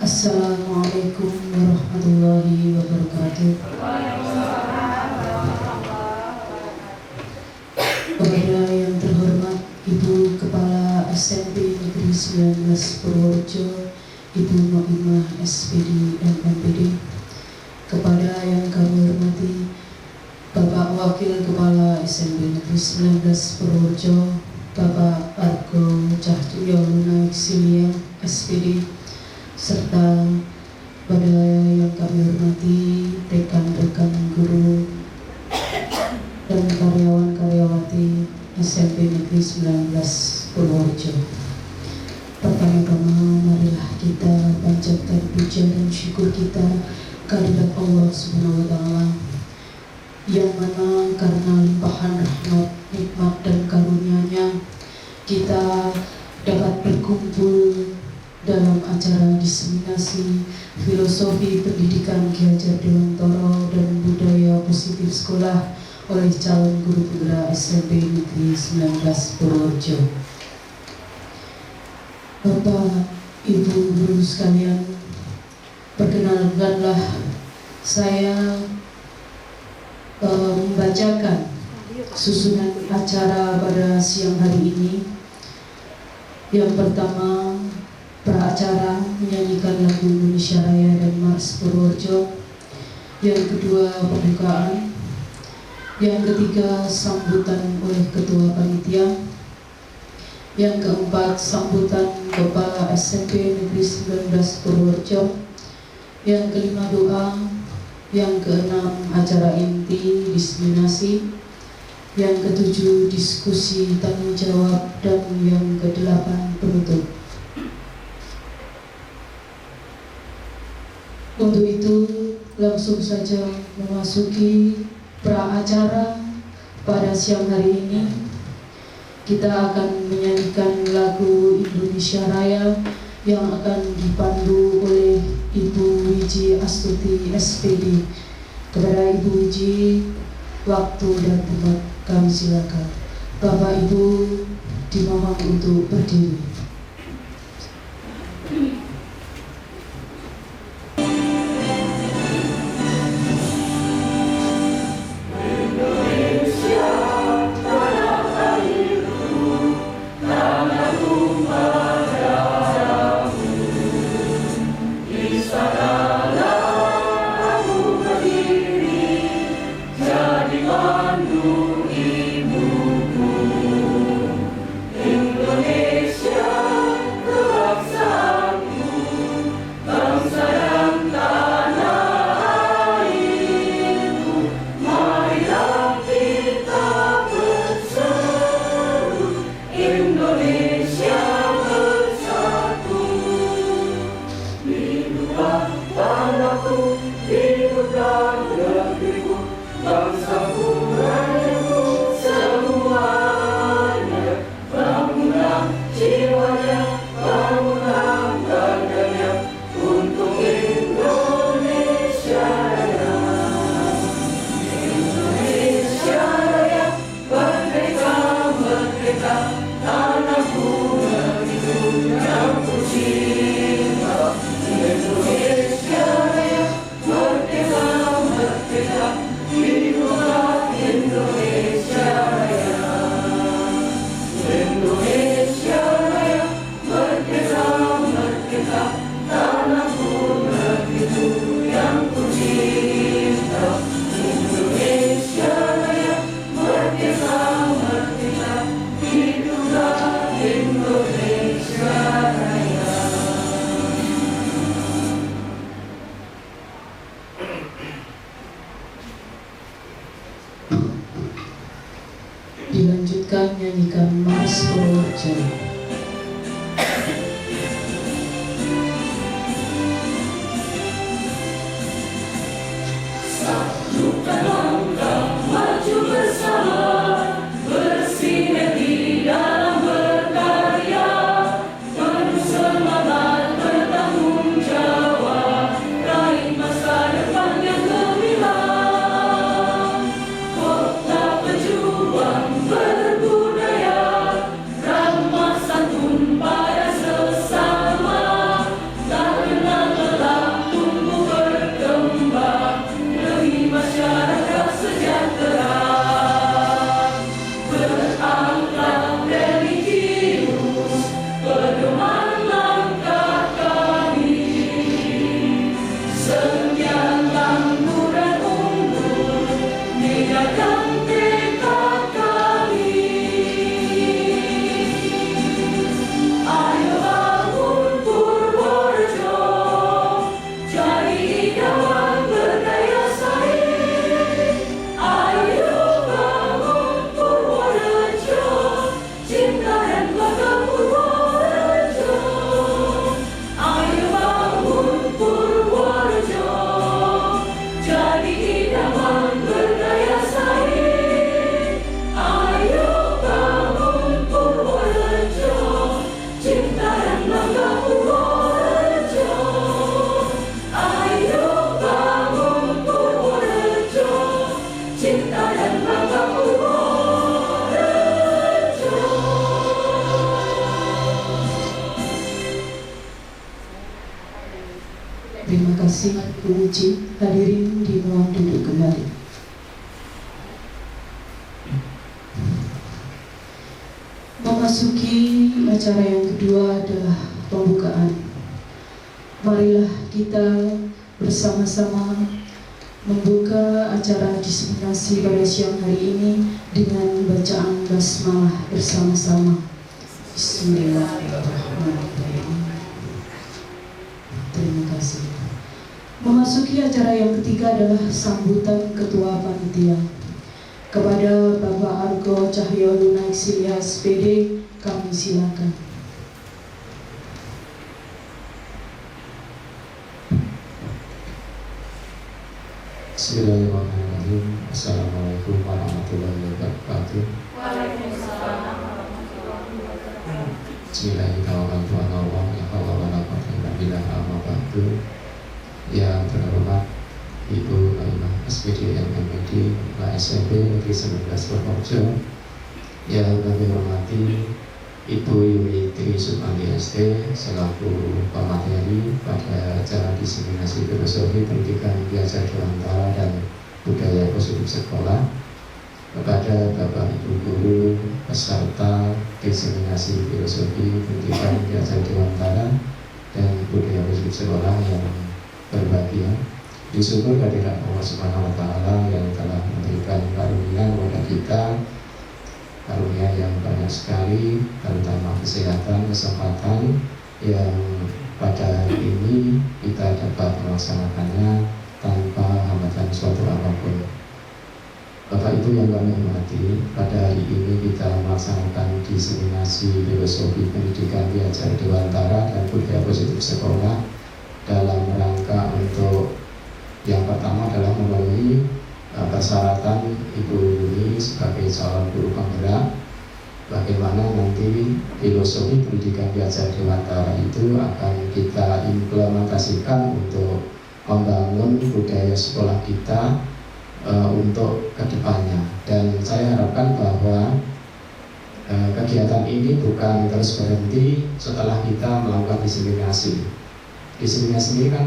Assalamualaikum warahmatullahi wabarakatuh. Kepada yang terhormat Ibu Kepala SMP Negeri 19 Purworejo, Ibu Noimah SPD MMPD, kepada yang kami hormati Bapak Wakil Kepala SMP Negeri 19 Purworejo, Bapak Argo Cahyo Luna Eksilia SPD, serta pada yang kami hormati rekan-rekan guru dan karyawan-karyawati SMP Negeri 19 Purworejo. Pertama-tama marilah kita panjatkan puja dan syukur kita kehadirat Allah Subhanahu wa Ta'ala, yang mana karena limpahan rahmat, nikmat dan karunia-Nya kita dapat berkumpul dalam acara diseminasi filosofi pendidikan Ki Hajar Dewantara dan budaya positif sekolah oleh calon guru penggerak SMP Negeri 19 Purworejo. Bapak, Ibu guru sekalian, perkenalkanlah saya membacakan susunan acara pada siang hari ini. Yang pertama, pra-acara menyanyikan lagu Indonesia Raya dan Mars Purworejo. Yang kedua, pembukaan. Yang ketiga, sambutan oleh Ketua Panitia. Yang keempat, sambutan Kepala SMP Negeri 19 Purworejo. Yang kelima, doa. Yang keenam, acara inti diseminasi. Yang ketujuh, diskusi tanya jawab. Dan yang kedelapan, penutup. Untuk itu langsung saja memasuki pra-acara pada siang hari ini. Kita akan menyanyikan lagu Indonesia Raya yang akan dipandu oleh Ibu Wiji Astuti SPD. Kepada Ibu Wiji, waktu dan tempat kami silakan. Bapak Ibu dimohon untuk berdiri. Dilanjutkan nyanyikan Mars Purworejo. Berbudaya, ramah kasih, puji, hadirin dimohon duduk kembali. Memasuki acara yang kedua adalah pembukaan. Marilah kita bersama-sama membuka acara diseminasi pada siang hari ini dengan bacaan basmalah bersama-sama. Bismillahirrahmanirrahim. Terima kasih. Memasuki acara yang ketiga adalah sambutan Ketua Panitia. Kepada Bapak Argo Cahyo Lunaik Silya SPD, kami silakan. Bismillahirrahmanirrahim. Assalamualaikum warahmatullahi wabarakatuh. Waalaikumsalam warahmatullahi wabarakatuh. Bismillahirrahmanirrahim. Yang terhormat Ibu Naimah SPD MMPD SMP Negeri 19 Purworejo, yang kami hormati Ibu Yuni Tri Supandi SD selaku pemateri pada acara diseminasi filosofi pendidikan belajar Dewantara dan budaya positif sekolah, kepada Bapak Ibu guru peserta diseminasi filosofi pendidikan belajar Dewantara dan budaya positif sekolah yang berbahagia. Disyukur kehadirat Allah Subhanahu wa Ta'ala yang telah memberikan karunia kepada kita, karunia yang banyak sekali, terutama kesehatan, kesempatan yang pada hari ini kita dapat melaksanakannya tanpa hambatan suatu apapun. Bapak Ibu yang kami hormati, pada hari ini kita melaksanakan diseminasi filosofi pendidikan belajar Dewantara dan budaya positif sekolah dalam rangka untuk yang pertama adalah memenuhi persyaratan Ibu Yuni sebagai calon guru penggerak. Bagaimana nanti filosofi pendidikan belajar Dewantara itu akan kita implementasikan untuk membangun budaya sekolah kita untuk kedepannya. Dan saya harapkan bahwa kegiatan ini bukan terus berhenti setelah kita melakukan diseminasi. Diseminasi ini kan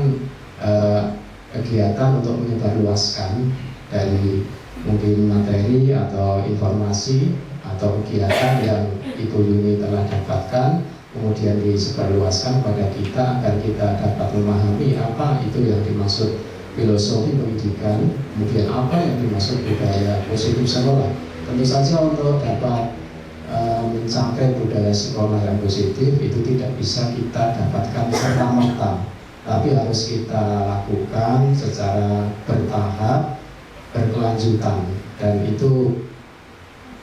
kegiatan untuk menyebarluaskan dari mungkin materi atau informasi atau kegiatan yang Ibu Yuni telah dapatkan, kemudian disebarluaskan pada kita agar kita dapat memahami apa itu yang dimaksud filosofi pendidikan, kemudian apa yang dimaksud budaya positif sekolah. Tentu saja untuk dapat mencapai budaya sekolah yang positif itu tidak bisa kita dapatkan serta-merta, tapi harus kita lakukan secara bertahap, berkelanjutan, dan itu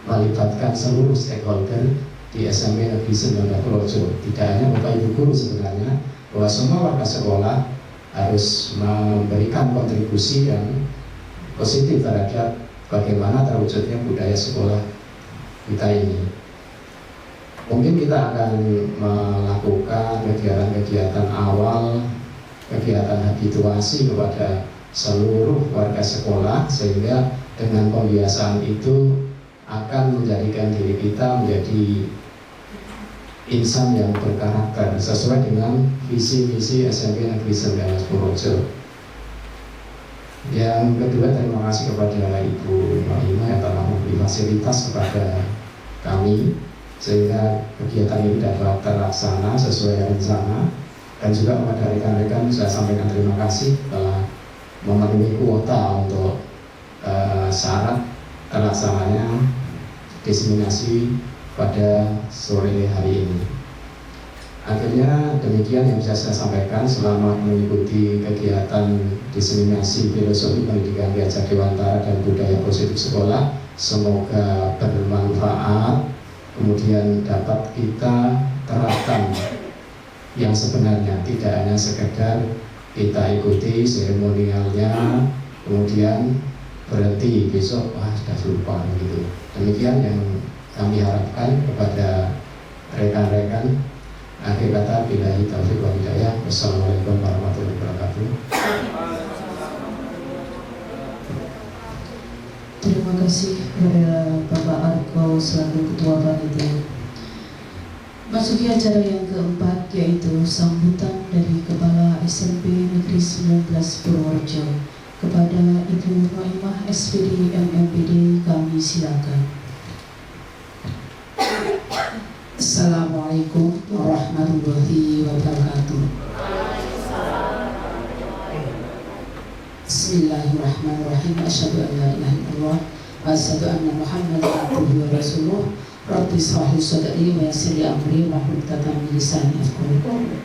melibatkan seluruh stakeholder di SMP Negeri 19 Purworejo. Tidak hanya Bapak Ibu guru sebenarnya, bahwa semua warga sekolah harus memberikan kontribusi yang positif terhadap bagaimana terwujudnya budaya sekolah kita ini. Mungkin kita akan melakukan kegiatan-kegiatan awal, kegiatan habituasi kepada seluruh warga sekolah, sehingga dengan pembiasaan itu akan menjadikan diri kita menjadi insan yang berkarakter sesuai dengan visi-misi SMP Negeri 19 Purworejo. Yang kedua, terima kasih kepada Ibu Naimah yang telah memberi fasilitas kepada kami sehingga kegiatan ini dapat terlaksana sesuai rencana. Dan juga kepada rekan-rekan saya sampaikan terima kasih telah memenuhi kuota untuk syarat terlaksananya diseminasi pada sore hari ini. Akhirnya demikian yang bisa saya sampaikan. Selamat mengikuti kegiatan diseminasi filosofi pendidikan belajar Dewantara dan budaya positif sekolah. Semoga bermanfaat, kemudian dapat kita terapkan yang sebenarnya, tidak hanya sekedar kita ikuti seremonialnya kemudian berhenti besok sudah lupa gitu. Demikian yang kami harapkan kepada rekan-rekan. Akhir kata, billahi taufiq wal hidayah. Wassalamualaikum warahmatullahi wabarakatuh. Terima kasih kepada Bapak Argo selaku Ketua Panitia. Masuki acara yang keempat, yaitu sambutan dari Kepala SMP Negeri 19 Purworejo. Kepada Ibu Noimah SPD MMPD kami silakan. Assalamualaikum warahmatullahi wabarakatuh. Bismillahirrahmanirrahim. Asyhadu an la ilaha illallah wa asyhadu anna Muhammadan abduhu wa rasuluh. Rabbi shrah li sadri wa yassir li amri wahlul 'uqdatam min lisani yafqahu qawli.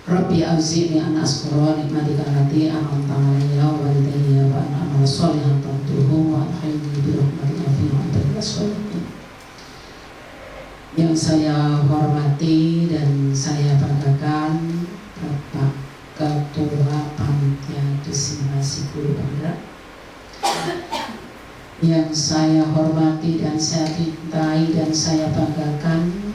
Rabbi auzi'ni an ashkura nikmatika allati an'amta 'alayya wa walidayya wa an a'mala shalihan tarduhu wa adkhilni bi rahmatika fi ibadika sholihin. Yang saya hormati dan saya banggakan Bapak Ketua Panitia Diseminasi Guru Penggerak, yang saya hormati dan saya cintai dan saya banggakan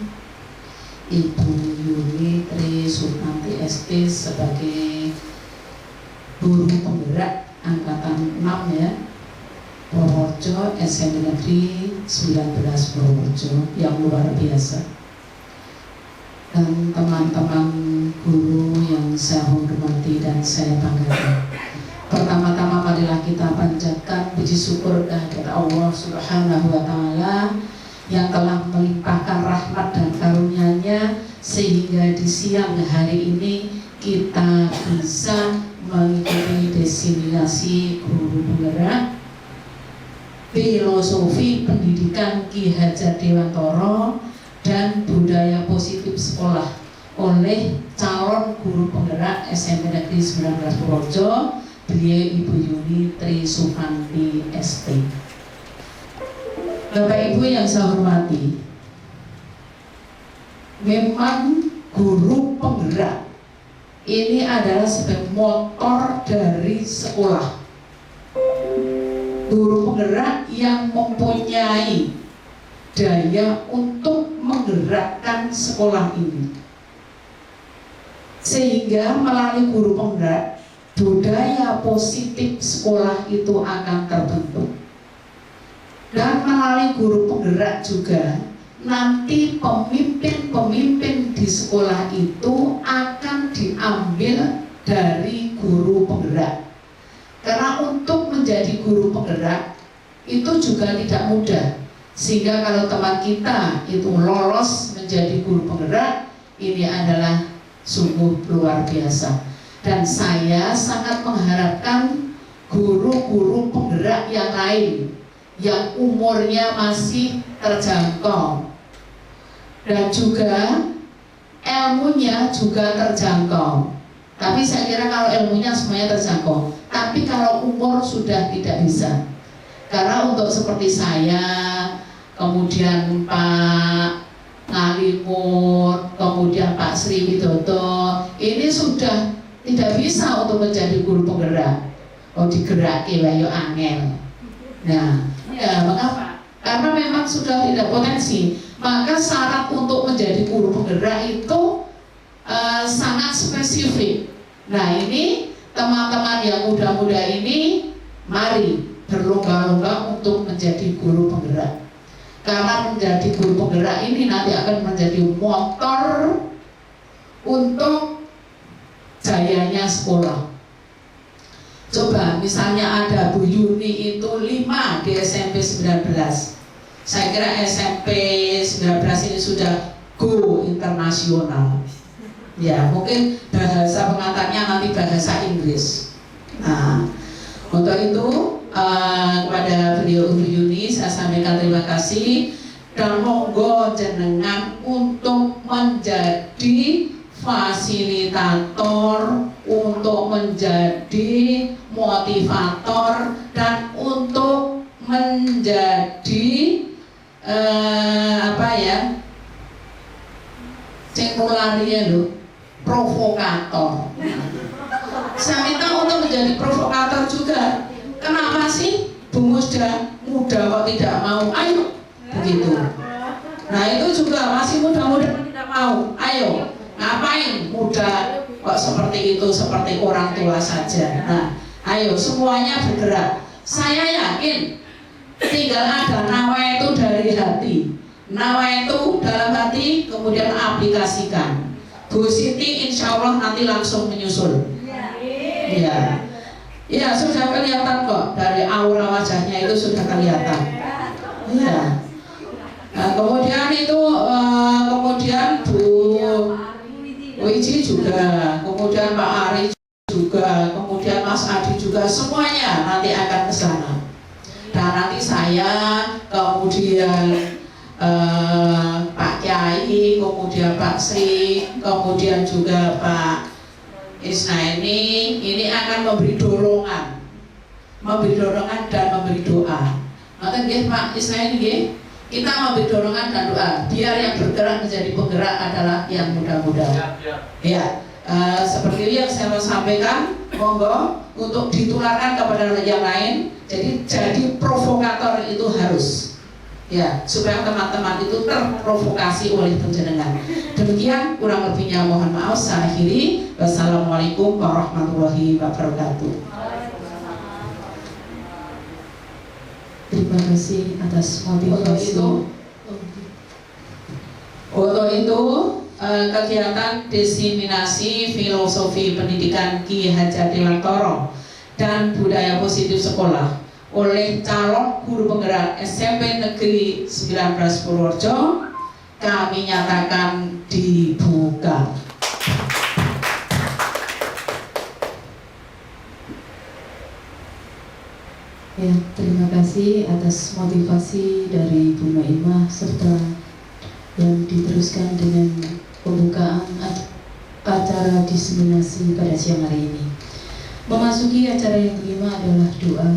Ibu Yuni Tri Sukanti ST sebagai guru penggerak angkatan 6 ya, Purworejo, SMP Negeri 19 Purworejo, yang luar biasa. Dan teman-teman guru yang saya hormati dan saya banggakan, pertama-tama marilah kita panjatkan puji syukur kehadirat Allah Subhanahu wa Ta'ala yang telah melimpahkan rahmat dan karunia-Nya sehingga di siang hari ini kita bisa mengikuti diseminasi guru penggerak filosofi pendidikan Ki Hajar Dewantara dan budaya positif sekolah oleh calon guru penggerak SMP Negeri 19 Purworejo, beliau Ibu Yuni Tri Sukanti ST. Bapak Ibu yang saya hormati, memang guru penggerak ini adalah sebagai motor dari sekolah. Guru penggerak yang mempunyai daya untuk menggerakkan sekolah ini, sehingga melalui guru penggerak budaya positif sekolah itu akan terbentuk. Dan melalui guru penggerak juga nanti pemimpin-pemimpin di sekolah itu akan diambil dari guru penggerak. Karena untuk menjadi guru penggerak itu juga tidak mudah. Sehingga kalau teman kita itu lolos menjadi guru penggerak, ini adalah sungguh luar biasa. Dan saya sangat mengharapkan guru-guru penggerak yang lain yang umurnya masih terjangkau dan juga ilmunya juga terjangkau. Tapi saya kira kalau ilmunya semuanya terjangkau, tapi kalau umur sudah tidak bisa. Karena untuk seperti saya, kemudian Pak Ngalimur, kemudian Pak Sri Widodo, ini sudah tidak bisa untuk menjadi guru penggerak. Oh, digeraki wayo angel. Nah, ya mengapa? Karena memang sudah tidak potensi. Maka syarat untuk menjadi guru penggerak itu sangat spesifik. Nah, ini teman-teman yang muda-muda ini, mari berlomba-lomba untuk menjadi guru penggerak. Karena menjadi guru penggerak ini nanti akan menjadi motor untuk jayanya sekolah. Coba misalnya ada Bu Yuni itu 5 di SMP 19. Saya kira SMP 19 ini sudah go internasional. Ya, mungkin bahasa pengantarnya nanti bahasa Inggris. Nah, untuk itu kepada beliau Bu Yuni saya sampaikan terima kasih dan monggo jenengan untuk menjadi fasilitator, untuk menjadi motivator, dan untuk menjadi provokator. Saya minta untuk menjadi provokator juga. Kenapa sih Bu Musda muda kok tidak mau? Ayo, begitu. Nah, itu juga masih muda-muda tidak mau. Ayo, ngapain muda kok seperti itu, seperti orang tua saja. Nah, ayo semuanya bergerak. Saya yakin tinggal ada nawa itu dari hati. Nawa itu dalam hati, kemudian aplikasikan. Bu Siti insya Allah nanti langsung menyusul. Ya, ya sudah kelihatan kok dari aura wajahnya itu sudah kelihatan. Ya. Nah, kemudian itu kemudian Bu Wiji juga, kemudian Pak Ari juga, kemudian Mas Adi juga, semuanya nanti akan ke sana. Dan nanti saya, kemudian Pak Kiai, kemudian Pak Sri, kemudian juga Pak Isnaini, ini akan memberi dorongan dan memberi doa. Nanti nggih Pak Isnaini nggih, kita memberi dorongan dan doa, biar yang bergerak menjadi penggerak adalah yang muda-muda. Ya, seperti yang saya mau sampaikan, monggo untuk ditularkan kepada yang lain. Jadi provokator itu harus, ya, supaya teman-teman itu terprovokasi oleh panjenengan. Demikian, kurang lebihnya mohon maaf. Saya akhiri. Wassalamualaikum warahmatullahi wabarakatuh. Terima kasih atas motivasi. Untuk itu kegiatan diseminasi filosofi pendidikan Ki Hajar Dewantara dan budaya positif sekolah oleh calon guru penggerak SMP Negeri 19 Purworejo kami nyatakan dibuka. Ya, terima kasih atas motivasi dari Bu Naimah serta yang diteruskan dengan pembukaan acara diseminasi pada siang hari ini. Memasuki acara yang kelima adalah doa.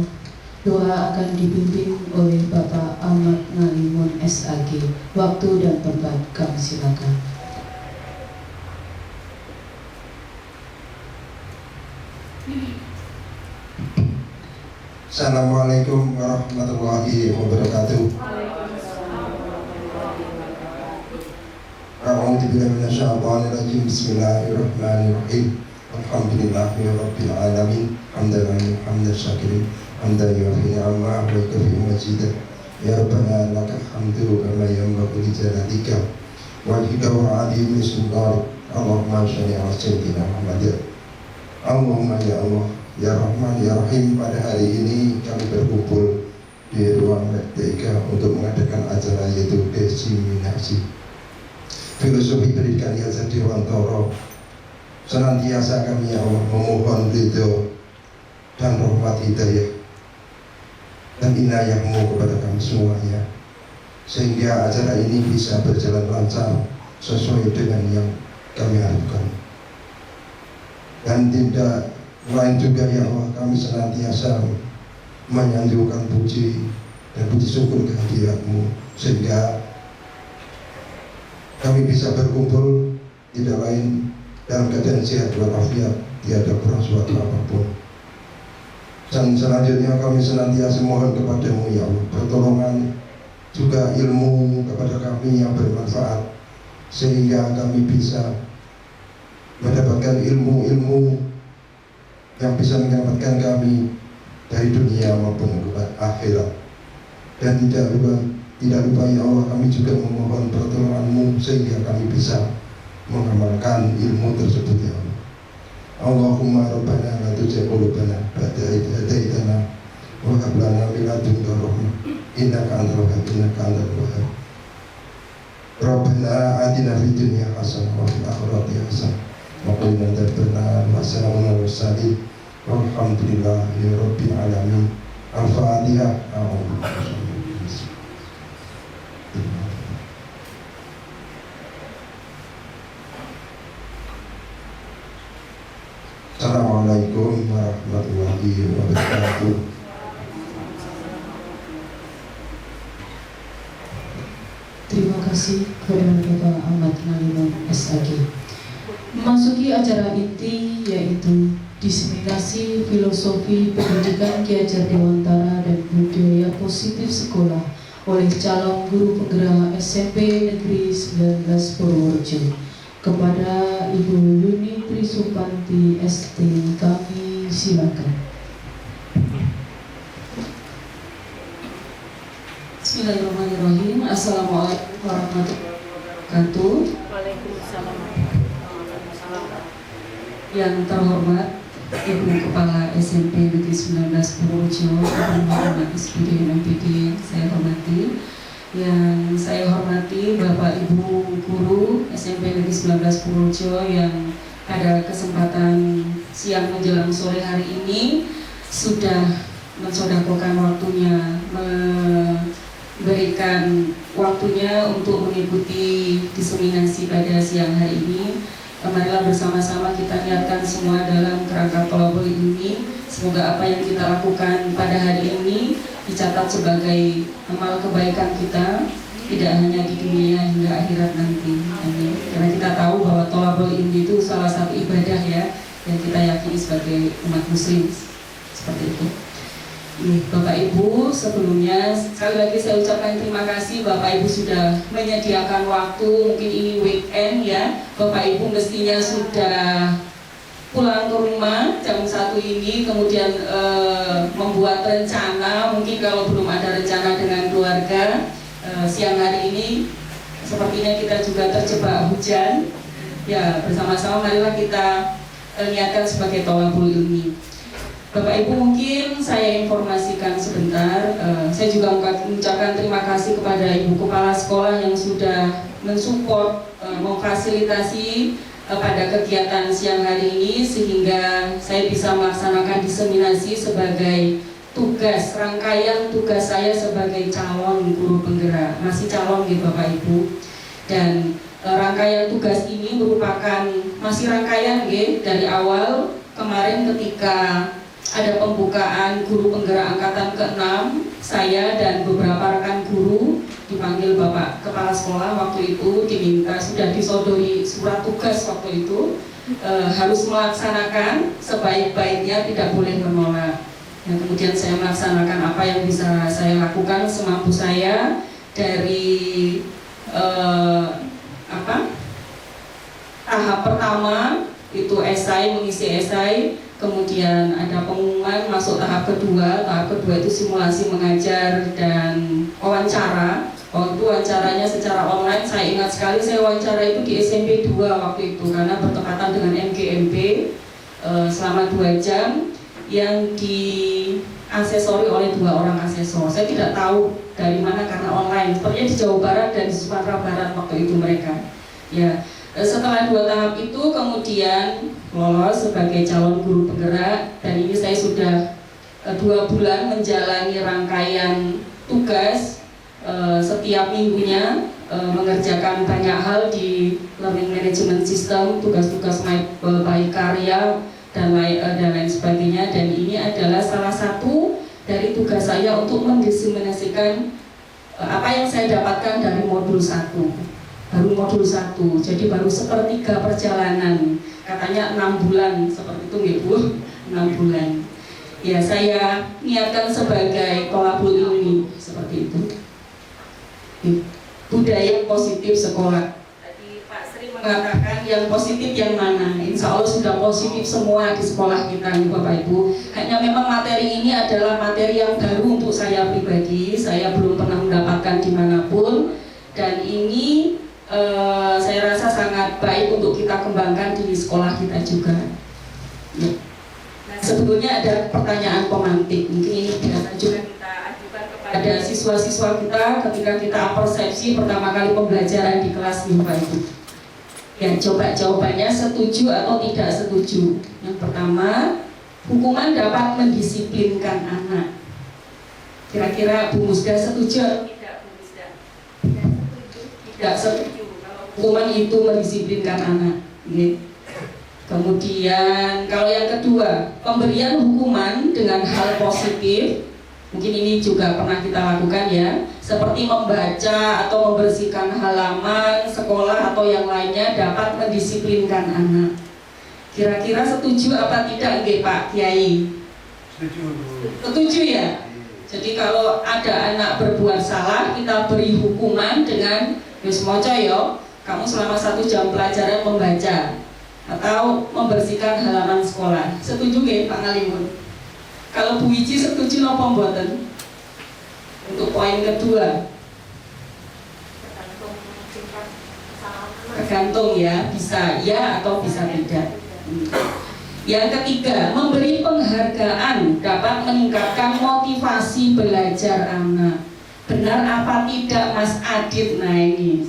Doa akan dipimpin oleh Bapak Ahmad Ngalimun SAG. Waktu dan tempat kami silakan. Assalamualaikum warahmatullahi wabarakatuh. A'udzu billahi minasyaitonir rajim. Bismillahirrahmanirrahim. Alhamdulillahi rabbil alamin. Hamdan syakirin. Hamdan yuwafi ni'amah wa yukafi majidah. Ya Rabbana lakal hamdu kama yanbaghi li jalatika wajhika wa 'azimi sultanik. Allahumma shalli 'ala sayyidina Muhammad. Allahumma ya Allah, ya Rahman, ya Rahim, pada hari ini kami berkumpul di ruang Merdeka untuk mengadakan acara yaitu diseminasi filosofi pendidikan Ki Hajar Dewantara. Senantiasa kami ya Allah memohon ridho dan rahmat hidayah dan inayahmu kepada kami semuanya, sehingga acara ini bisa berjalan lancar sesuai dengan yang kami harapkan. Dan tidak lain juga ya Allah, kami senantiasa menyanjungkan puji dan puji syukur kehadiratmu, sehingga kami bisa berkumpul tidak lain dalam keadaan sehat walafiat, tiada kurang suatu apapun. Dan selanjutnya kami senantiasa mohon kepadamu ya Allah, pertolongan juga ilmu kepada kami yang bermanfaat, sehingga kami bisa mendapatkan ilmu-ilmu yang bisa menyelamatkan kami dari dunia maupun akhirat. Dan tidak lupa ya Allah, kami juga memohon pertolonganmu sehingga kami bisa mengamalkan ilmu tersebut ya Allah. Allahumma rabbana la tuzigh qulubana ba'da idh hadaitana wa hab lana min ladunka rahmah innaka antal wahhab. Rabbana atina fid dunya hasanah wa fil akhirati hasanah wa qina adzabannar. Wassalamu ala mursalin walhamdulillahi rabbil alamin. Al-Fatihah. Assalamualaikum warahmatullahi wabarakatuh. Terima kasih kepada Bapak Ahmad Ngalimun SAG. Memasuki acara inti yaitu diseminasi filosofi pendidikan Ki Hajar Dewantara dan budaya positif sekolah oleh calon guru penggerak SMP Negeri 19 Purworejo. Kepada Ibu Yuni Trisupanti ST kami silakan. Bismillahirrahmanirrahim. Assalamualaikum warahmatullahi wabarakatuh. Waalaikumsalam. Yang terhormat Ibu Kepala SMP Negeri 19 Purworejo, Bapak SPD MPD saya hormati. Yang saya hormati Bapak Ibu Guru SMP Negeri 19 Purworejo yang pada kesempatan siang menjelang sore hari ini sudah mensodakokan waktunya, memberikan waktunya untuk mengikuti diseminasi pada siang hari ini. Marilah bersama-sama kita niatkan semua dalam kerangka tolabul ini. Semoga apa yang kita lakukan pada hari ini dicatat sebagai amal kebaikan kita, tidak hanya di dunia hingga akhirat nanti. Amin. Karena kita tahu bahwa tolabul ini itu salah satu ibadah ya yang kita yakini sebagai umat muslim. Seperti itu. Bapak Ibu, sebelumnya sekali lagi saya ucapkan terima kasih Bapak Ibu sudah menyediakan waktu, mungkin ini weekend ya. Bapak Ibu mestinya sudah pulang ke rumah jam 1 ini, kemudian membuat rencana, mungkin kalau belum ada rencana dengan keluarga. Siang hari ini sepertinya kita juga terjebak hujan. Ya, bersama-sama marilah kita niatkan sebagai tolabul ilmi. Bapak Ibu, mungkin saya informasikan sebentar. Saya juga mengucapkan terima kasih kepada Ibu Kepala Sekolah yang sudah mensupport, memfasilitasi pada kegiatan siang hari ini sehingga saya bisa melaksanakan diseminasi sebagai tugas, rangkaian tugas saya sebagai calon guru penggerak. Masih calon gitu Bapak Ibu. Dan rangkaian tugas ini merupakan masih rangkaian dari awal kemarin ketika ada pembukaan guru penggerak angkatan ke-6, saya dan beberapa rekan guru dipanggil Bapak Kepala Sekolah waktu itu, diminta, sudah disodori surat tugas waktu itu, harus melaksanakan sebaik-baiknya, tidak boleh menolak. Dan kemudian saya melaksanakan apa yang bisa saya lakukan semampu saya dari tahap pertama itu esai, mengisi esai. Kemudian ada pengumuman masuk tahap kedua. Tahap kedua itu simulasi mengajar dan wawancara. Waktu wawancaranya secara online, saya ingat sekali saya wawancara itu di SMP 2 waktu itu karena bertepatan dengan MGMP selama 2 jam yang diaksesori oleh 2 orang asesor. Saya tidak tahu dari mana karena online. Sepertinya di Jawa Barat dan di Sumatera Barat waktu itu mereka. Ya. Setelah 2 tahap itu kemudian lolos sebagai calon guru penggerak dan ini saya sudah 2 bulan menjalani rangkaian tugas setiap minggunya, mengerjakan banyak hal di learning management system, tugas-tugas baik karya dan lain sebagainya. Dan ini adalah salah satu dari tugas saya untuk mendiseminasikan apa yang saya dapatkan dari modul 1. Baru modul 1, jadi baru sepertiga perjalanan. Katanya 6 bulan, seperti itu nggih Bu, 6 bulan. Ya, saya niatkan sebagai tolabul ilmi, seperti itu. Budaya positif sekolah. Tadi Pak Sri mengatakan yang positif yang mana? Insya Allah sudah positif semua di sekolah kita nih Bapak Ibu. Hanya memang materi ini adalah materi yang baru untuk saya pribadi. Saya belum pernah mendapatkan dimanapun. Dan ini saya rasa sangat baik untuk kita kembangkan di sekolah kita juga. Ya. Nah, sebetulnya ada pertanyaan pemantik. Mungkin ini biasa juga kita ajukan kepada siswa-siswa kita ketika kita persepsi pertama kali pembelajaran di kelas nih Bapak Ibu. Ya, coba jawabannya setuju atau tidak setuju. Yang pertama, hukuman dapat mendisiplinkan anak. Kira-kira Bu Musda setuju atau tidak Bu Musda? Tidak setuju. Hukuman itu mendisiplinkan anak. Kemudian kalau yang kedua, pemberian hukuman dengan hal positif, mungkin ini juga pernah kita lakukan ya, seperti membaca atau membersihkan halaman sekolah atau yang lainnya dapat mendisiplinkan anak. Kira-kira setuju apa tidak Pak Kiai? Setuju. Setuju ya? Jadi kalau ada anak berbuat salah, kita beri hukuman dengan wis moco yo, kamu selama 1 jam pelajaran membaca atau membersihkan halaman sekolah. Setuju nggih Pak Ngalimun? Kalau Bu Wiji setuju napa mboten? Untuk poin kedua. Tergantung ya, bisa ya atau bisa tidak. Yang ketiga, memberi penghargaan dapat meningkatkan motivasi belajar anak. Benar apa tidak Mas Adit? Nah ini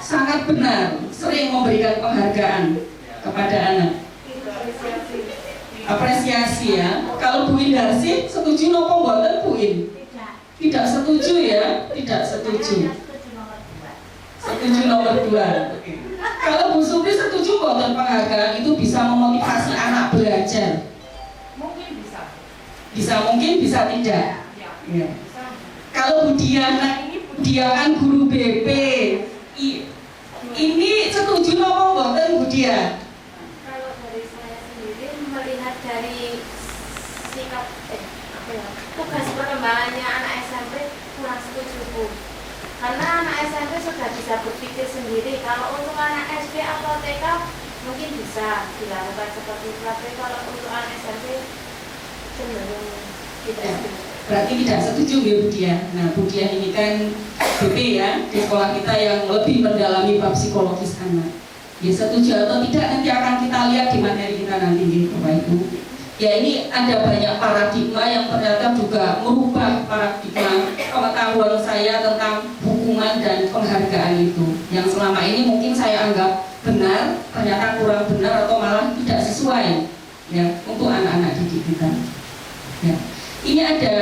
sangat benar, sering memberikan penghargaan kepada anak. Apresiasi ya. Kalau Bu Indarsi setuju nopo mboten Bu In? Tidak setuju ya? Tidak setuju. Setuju nomor 2. Kalau Bu Supri setuju mboten penghargaan itu bisa memotivasi anak belajar? Mungkin bisa. Bisa mungkin, bisa tidak. Ya. Kalau Bu Diana, dia kan guru BP. Ini setuju nopo mboten Bu Dia? Kalau dari saya sendiri melihat dari sikap tugas perkembangannya anak SMP kurang setuju Bu. Karena anak SMP sudah bisa berpikir sendiri. Kalau untuk anak SD atau TK mungkin bisa dilakukan seperti itu. Tapi kalau untuk anak SMP cenderung tidak setuju. Berarti tidak setuju ya Bu Dia. Nah Bu Dia ini kan BP ya, di sekolah kita yang lebih mendalami bab psikologis anak. Ya setuju atau tidak nanti akan kita lihat di materi kita nanti ya Bapak Ibu. Ya ini ada banyak paradigma yang ternyata juga merubah paradigma pengetahuan saya tentang hukuman dan penghargaan itu. Yang selama ini mungkin saya anggap benar, ternyata kurang benar atau malah tidak sesuai ya untuk anak-anak didik kita. Ya. Ini ada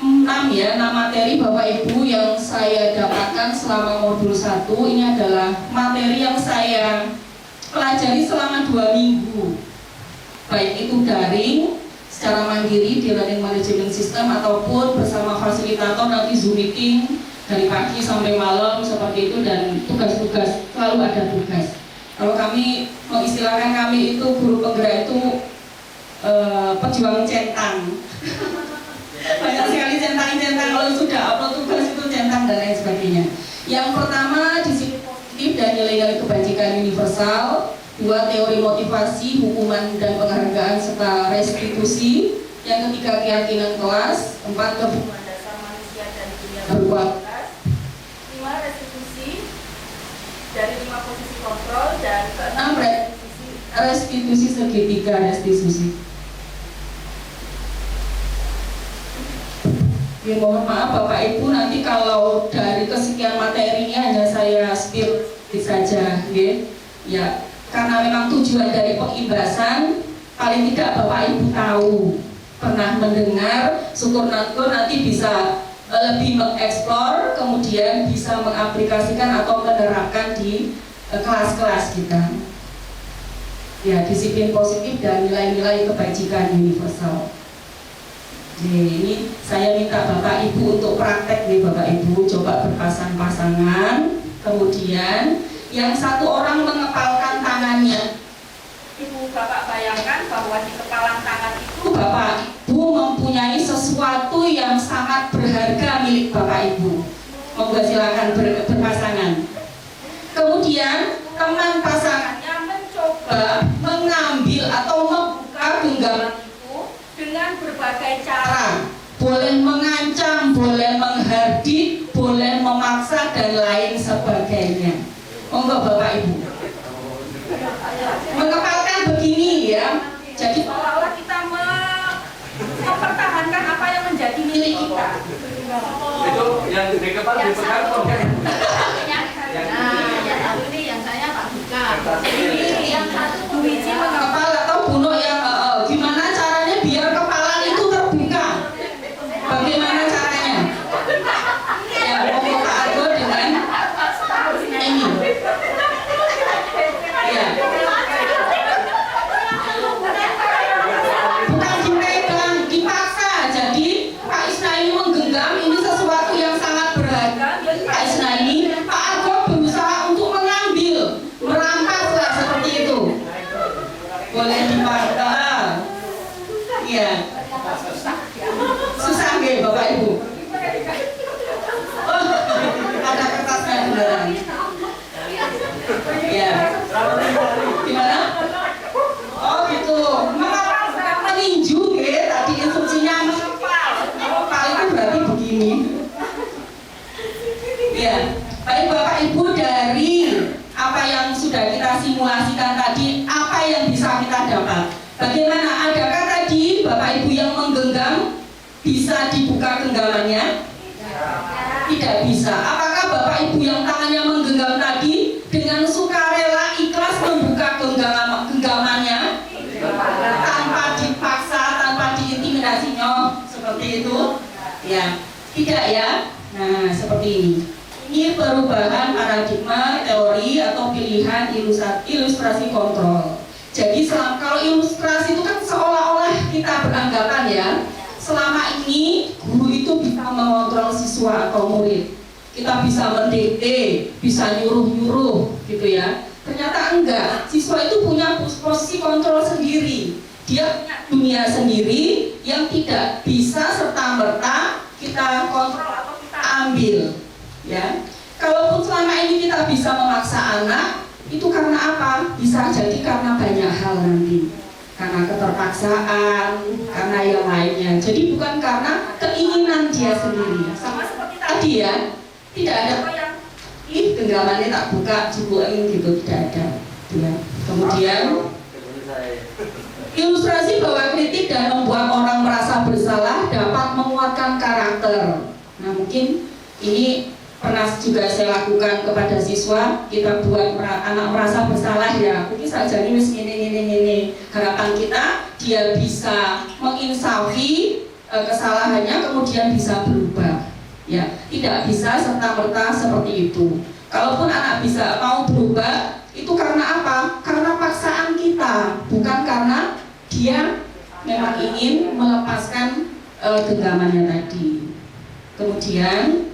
6 ya, 6 materi Bapak Ibu yang saya dapatkan selama modul 1. Ini adalah materi yang saya pelajari selama 2 minggu. Baik itu daring, secara mandiri di learning management system ataupun bersama fasilitator nanti Zoom meeting dari pagi sampai malam seperti itu, dan tugas-tugas, selalu ada tugas. Kalau kami mengistilahkan kami itu guru penggerak itu pejuang centang. Banyak sekali centang-centang, kalau sudah upload tugas itu centang dan lain sebagainya. Yang pertama disiplin positif dan nilai-nilai kebajikan universal. 2 teori motivasi, hukuman dan penghargaan serta restitusi. Yang ketiga keyakinan kelas. 4 kebutuhan dasar manusia dan dunia berkualitas. 5 restitusi dari 5 posisi kontrol, dan 6 restitusi segitiga restitusi. Ya, mohon maaf Bapak Ibu, nanti kalau dari kesekian materinya hanya saya spill saja, ya, karena memang tujuan dari pengimbasan paling tidak Bapak Ibu tahu, pernah mendengar, syukur-syukur nanti bisa lebih mengeksplor, kemudian bisa mengaplikasikan atau menerapkan di kelas-kelas kita. Ya, disiplin positif dan nilai-nilai kebajikan universal. Ini saya minta Bapak Ibu untuk praktek nih Bapak Ibu, coba berpasang-pasangan, kemudian yang satu orang mengepalkan tangannya. Ibu Bapak bayangkan bahwa di kepalan tangan itu Bapak Ibu mempunyai sesuatu yang sangat berharga milik Bapak Ibu. Monggo silakan berpasangan. Kemudian teman pasangannya mencoba mengambil atau membuka genggaman itu dengan berbagai cara. Boleh mengancam, boleh menghardik, boleh memaksa dan lain sebagainya. Monggo Bapak Ibu. Mengepalkan begini ya. Jadi seolah-olah kita mempertahankan apa yang menjadi milik kita. Itu yang di kepala dipegang kan? Ini yang saya Pak Buka. Ini yang satu Bu Wiji mengepal atau bunuh yang gimana caranya biar kepala itu terbuka? Bagaimana caranya? Ya, monggo Pak Argo dengan ini. Ya. Bukan dipegang, dipaksa. Jadi Pak Isna ini menggenggam, ini sesuatu yang sangat berharga. Pak Isna ini, Pak Argo berusaha untuk mengambil, merampas lah seperti itu. Boleh dipaksa. Iya. Susah nggih Bapak Ibu? Oh, ada kertasnya beneran. Ya. Gimana? Oh gitu. Mengepal meninju nggih, tadi instruksinya mengepal. Mengepal itu berarti begini. Ya. Baik Bapak Ibu, dari apa apa yang sudah kita simulasikan tadi, apa yang bisa kita dapat? Bagaimana? Adakah tadi Bapak Ibu yang menggenggam bisa dibuka genggamannya? Tidak bisa. Apakah Bapak Ibu yang tangannya menggenggam tadi dengan sukarela ikhlas membuka genggamannya tanpa dipaksa, tanpa diintimidasinya seperti itu? Ya, tidak ya. Nah, seperti ini. Ini perubahan paradigma, teori atau pilihan ilustrasi kontrol. Jadi kalau ilustrasi itu kan seolah-olah kita beranggapan ya, selama ini guru itu bisa mengontrol siswa atau murid. Kita bisa mendikte, bisa nyuruh-nyuruh gitu ya. Ternyata enggak, siswa itu punya posisi kontrol sendiri. Dia punya dunia sendiri yang tidak bisa serta-merta kita kontrol atau kita ambil. Ya, kalaupun selama ini kita bisa memaksa anak, itu karena apa? Bisa jadi karena banyak hal nanti, karena keterpaksaan, karena yang lainnya. Jadi bukan karena keinginan dia sendiri. Sama seperti tadi ya, tidak ada yang genggamannya tak buka, cukuin gitu, tidak ada. Ya. Kemudian ilustrasi bahwa kritik dan membuat orang merasa bersalah dapat menguatkan karakter. Nah mungkin ini pernah juga saya lakukan kepada siswa. Kita buat anak merasa bersalah ya, mungkin saja ini. Harapan kita dia bisa menginsafi kesalahannya, kemudian bisa berubah. Ya, tidak bisa serta-merta seperti itu. Kalaupun anak bisa mau berubah, itu karena apa? Karena paksaan kita, bukan karena dia memang ingin melepaskan genggamannya tadi. Kemudian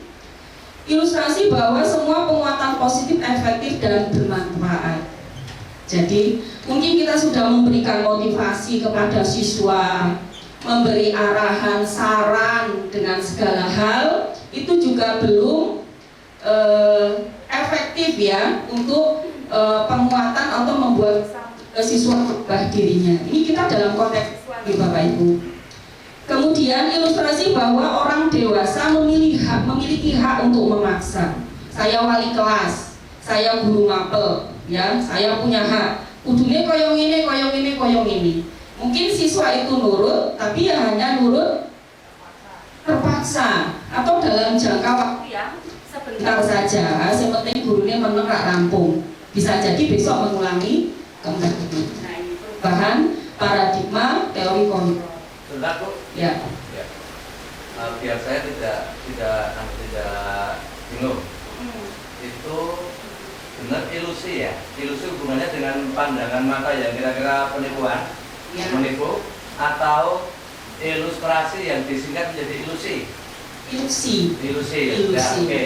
ilustrasi bahwa semua penguatan positif efektif dan bermanfaat. Jadi mungkin kita sudah memberikan motivasi kepada siswa, memberi arahan, saran dengan segala hal, itu juga belum efektif ya untuk penguatan atau membuat siswa berubah dirinya. Ini kita dalam konteks siswa nih Bapak Ibu. Kemudian ilustrasi bahwa orang dewasa memiliki hak untuk memaksa. Saya wali kelas, saya guru mapel, ya, saya punya hak. Kudune koyong ini. Mungkin siswa itu nurut, tapi ya hanya nurut terpaksa atau dalam jangka waktu yang sebentar saja. Yang penting gurunya meneng rak rampung. Bisa jadi besok mengulangi kembali. Bahan paradigma teori kontrol. Bentar Bu. Ya. Biar saya tidak bingung. Itu benar ilusi ya. Ilusi hubungannya dengan pandangan mata yang kira-kira penipuan, menipu, atau ilustrasi yang disingkat menjadi ilusi. Ilusi. Ya, oke,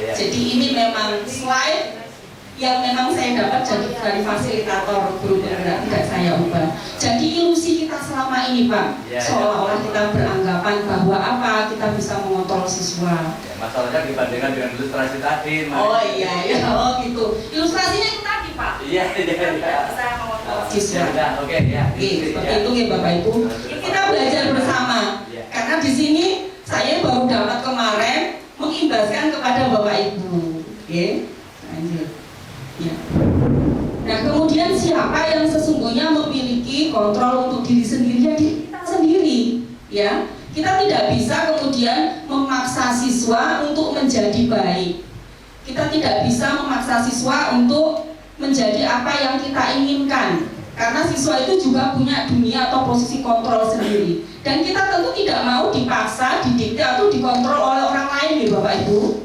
ya. Jadi ini memang slide yang memang saya dapat dari fasilitator guru penggerak, tidak saya ubah. Jadi ilusi kita selama ini Pak, seolah-olah kita beranggapan bahwa kita bisa mengontrol siswa. Ya, masalahnya dibandingkan dengan ilustrasi tadi. Oh gitu. Ilustrasinya itu tadi Pak. Iya. Bisa mengontrol siswa. Oke, ya. Seperti itu ya Bapak Ibu. Kita belajar bersama. Karena di sini saya baru dapat kemarin mengimbaskan kepada Bapak Ibu. Oke, lanjut. Ya. Nah kemudian siapa yang sesungguhnya memiliki kontrol untuk diri sendiri? Ya kita sendiri. Ya, kita tidak bisa kemudian memaksa siswa untuk menjadi baik. Kita tidak bisa memaksa siswa untuk menjadi apa yang kita inginkan. Karena siswa itu juga punya dunia atau posisi kontrol sendiri. Dan kita tentu tidak mau dipaksa, didikte atau dikontrol oleh orang lain ya Bapak Ibu.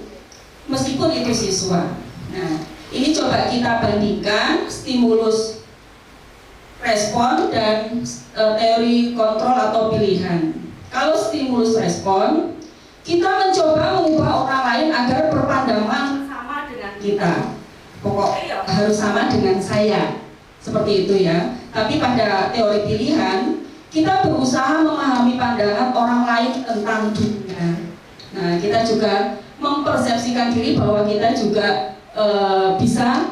Meskipun itu siswa. Nah, ini coba kita bandingkan stimulus respon dan teori kontrol atau pilihan. Kalau stimulus respon, kita mencoba mengubah orang lain agar berpandangan sama dengan kita. Pokoknya harus sama dengan saya. Seperti itu ya. Tapi pada teori pilihan, kita berusaha memahami pandangan orang lain tentang dunia. Nah, kita juga mempersepsikan diri bahwa kita juga bisa